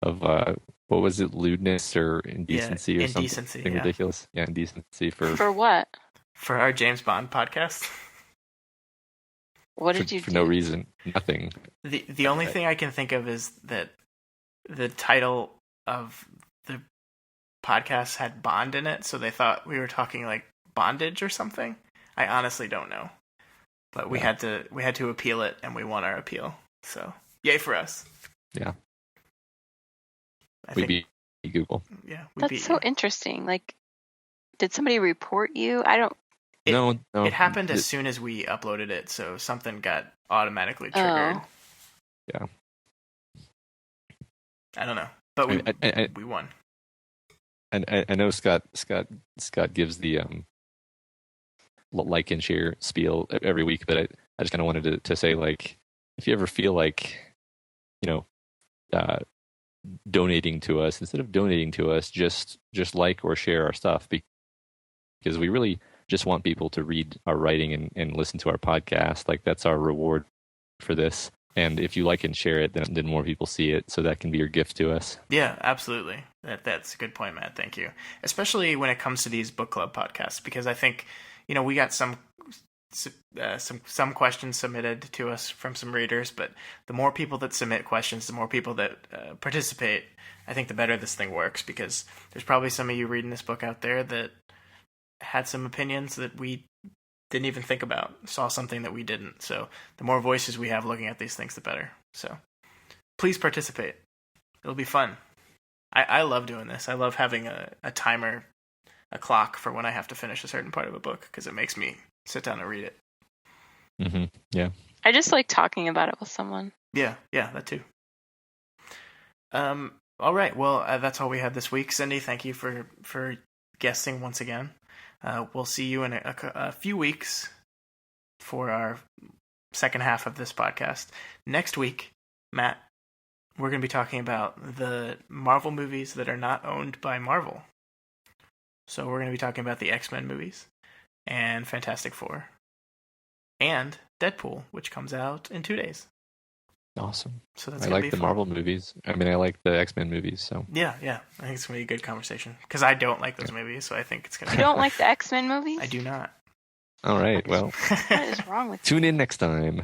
what was it, lewdness or indecency or indecency, something ridiculous. Yeah, indecency For what? For our James Bond podcast. What did you for do? no reason, nothing. The only thing I can think of is that the title of the podcast had Bond in it, so they thought we were talking like bondage or something. I honestly don't know, but we had to appeal it, and we won our appeal. So yay for us! Yeah, I we think, beat Google. Yeah, we That's beat so you. interesting. Like, did somebody report you? I don't. No. It happened as soon as we uploaded it, so something got automatically triggered. Oh. Yeah. I don't know, but we won. And I know Scott gives the like and share spiel every week, but I just kind of wanted to say, like, if you ever feel like, donating to us, instead of donating to us, just like or share our stuff, because we really just want people to read our writing and listen to our podcast. Like, that's our reward for this. And if you like and share it, then more people see it, so that can be your gift to us. Yeah, absolutely. That's a good point, Matt. Thank you. Especially when it comes to these book club podcasts, because I think, we got some questions submitted to us from some readers, but the more people that submit questions, the more people that participate, I think the better this thing works, because there's probably some of you reading this book out there that had some opinions that we didn't even think about, saw something that we didn't. So the more voices we have looking at these things, the better. So please participate. It'll be fun. I love doing this. I love having a timer, a clock for when I have to finish a certain part of a book, because it makes me sit down and read it. Mm-hmm. Yeah. I just like talking about it with someone. Yeah, that too. All right. Well, that's all we had this week. Cyndee, thank you for guesting once again. We'll see you in a few weeks for our second half of this podcast. Next week, Matt, we're going to be talking about the Marvel movies that are not owned by Marvel. So we're going to be talking about the X-Men movies and Fantastic Four and Deadpool, which comes out in 2 days. Awesome. So that's I gonna like be the fun. Marvel movies. I mean, I like the X-Men movies. So Yeah. I think it's gonna be a good conversation, because I don't like those movies, so I think it's gonna. You don't like the X-Men movies? I do not. all right. Well, What is wrong with you? tune in next time.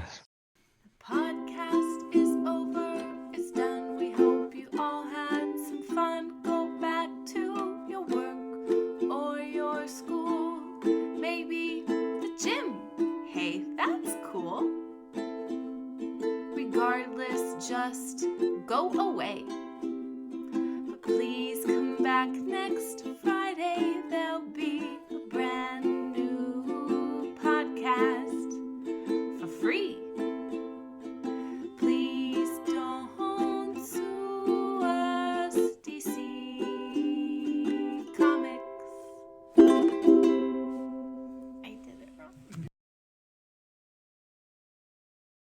Podcast is over, it's done. We hope you all had some fun. Go back to your work or your school, maybe the gym. Hey, that's cool. Regardless, just go away. But please come back next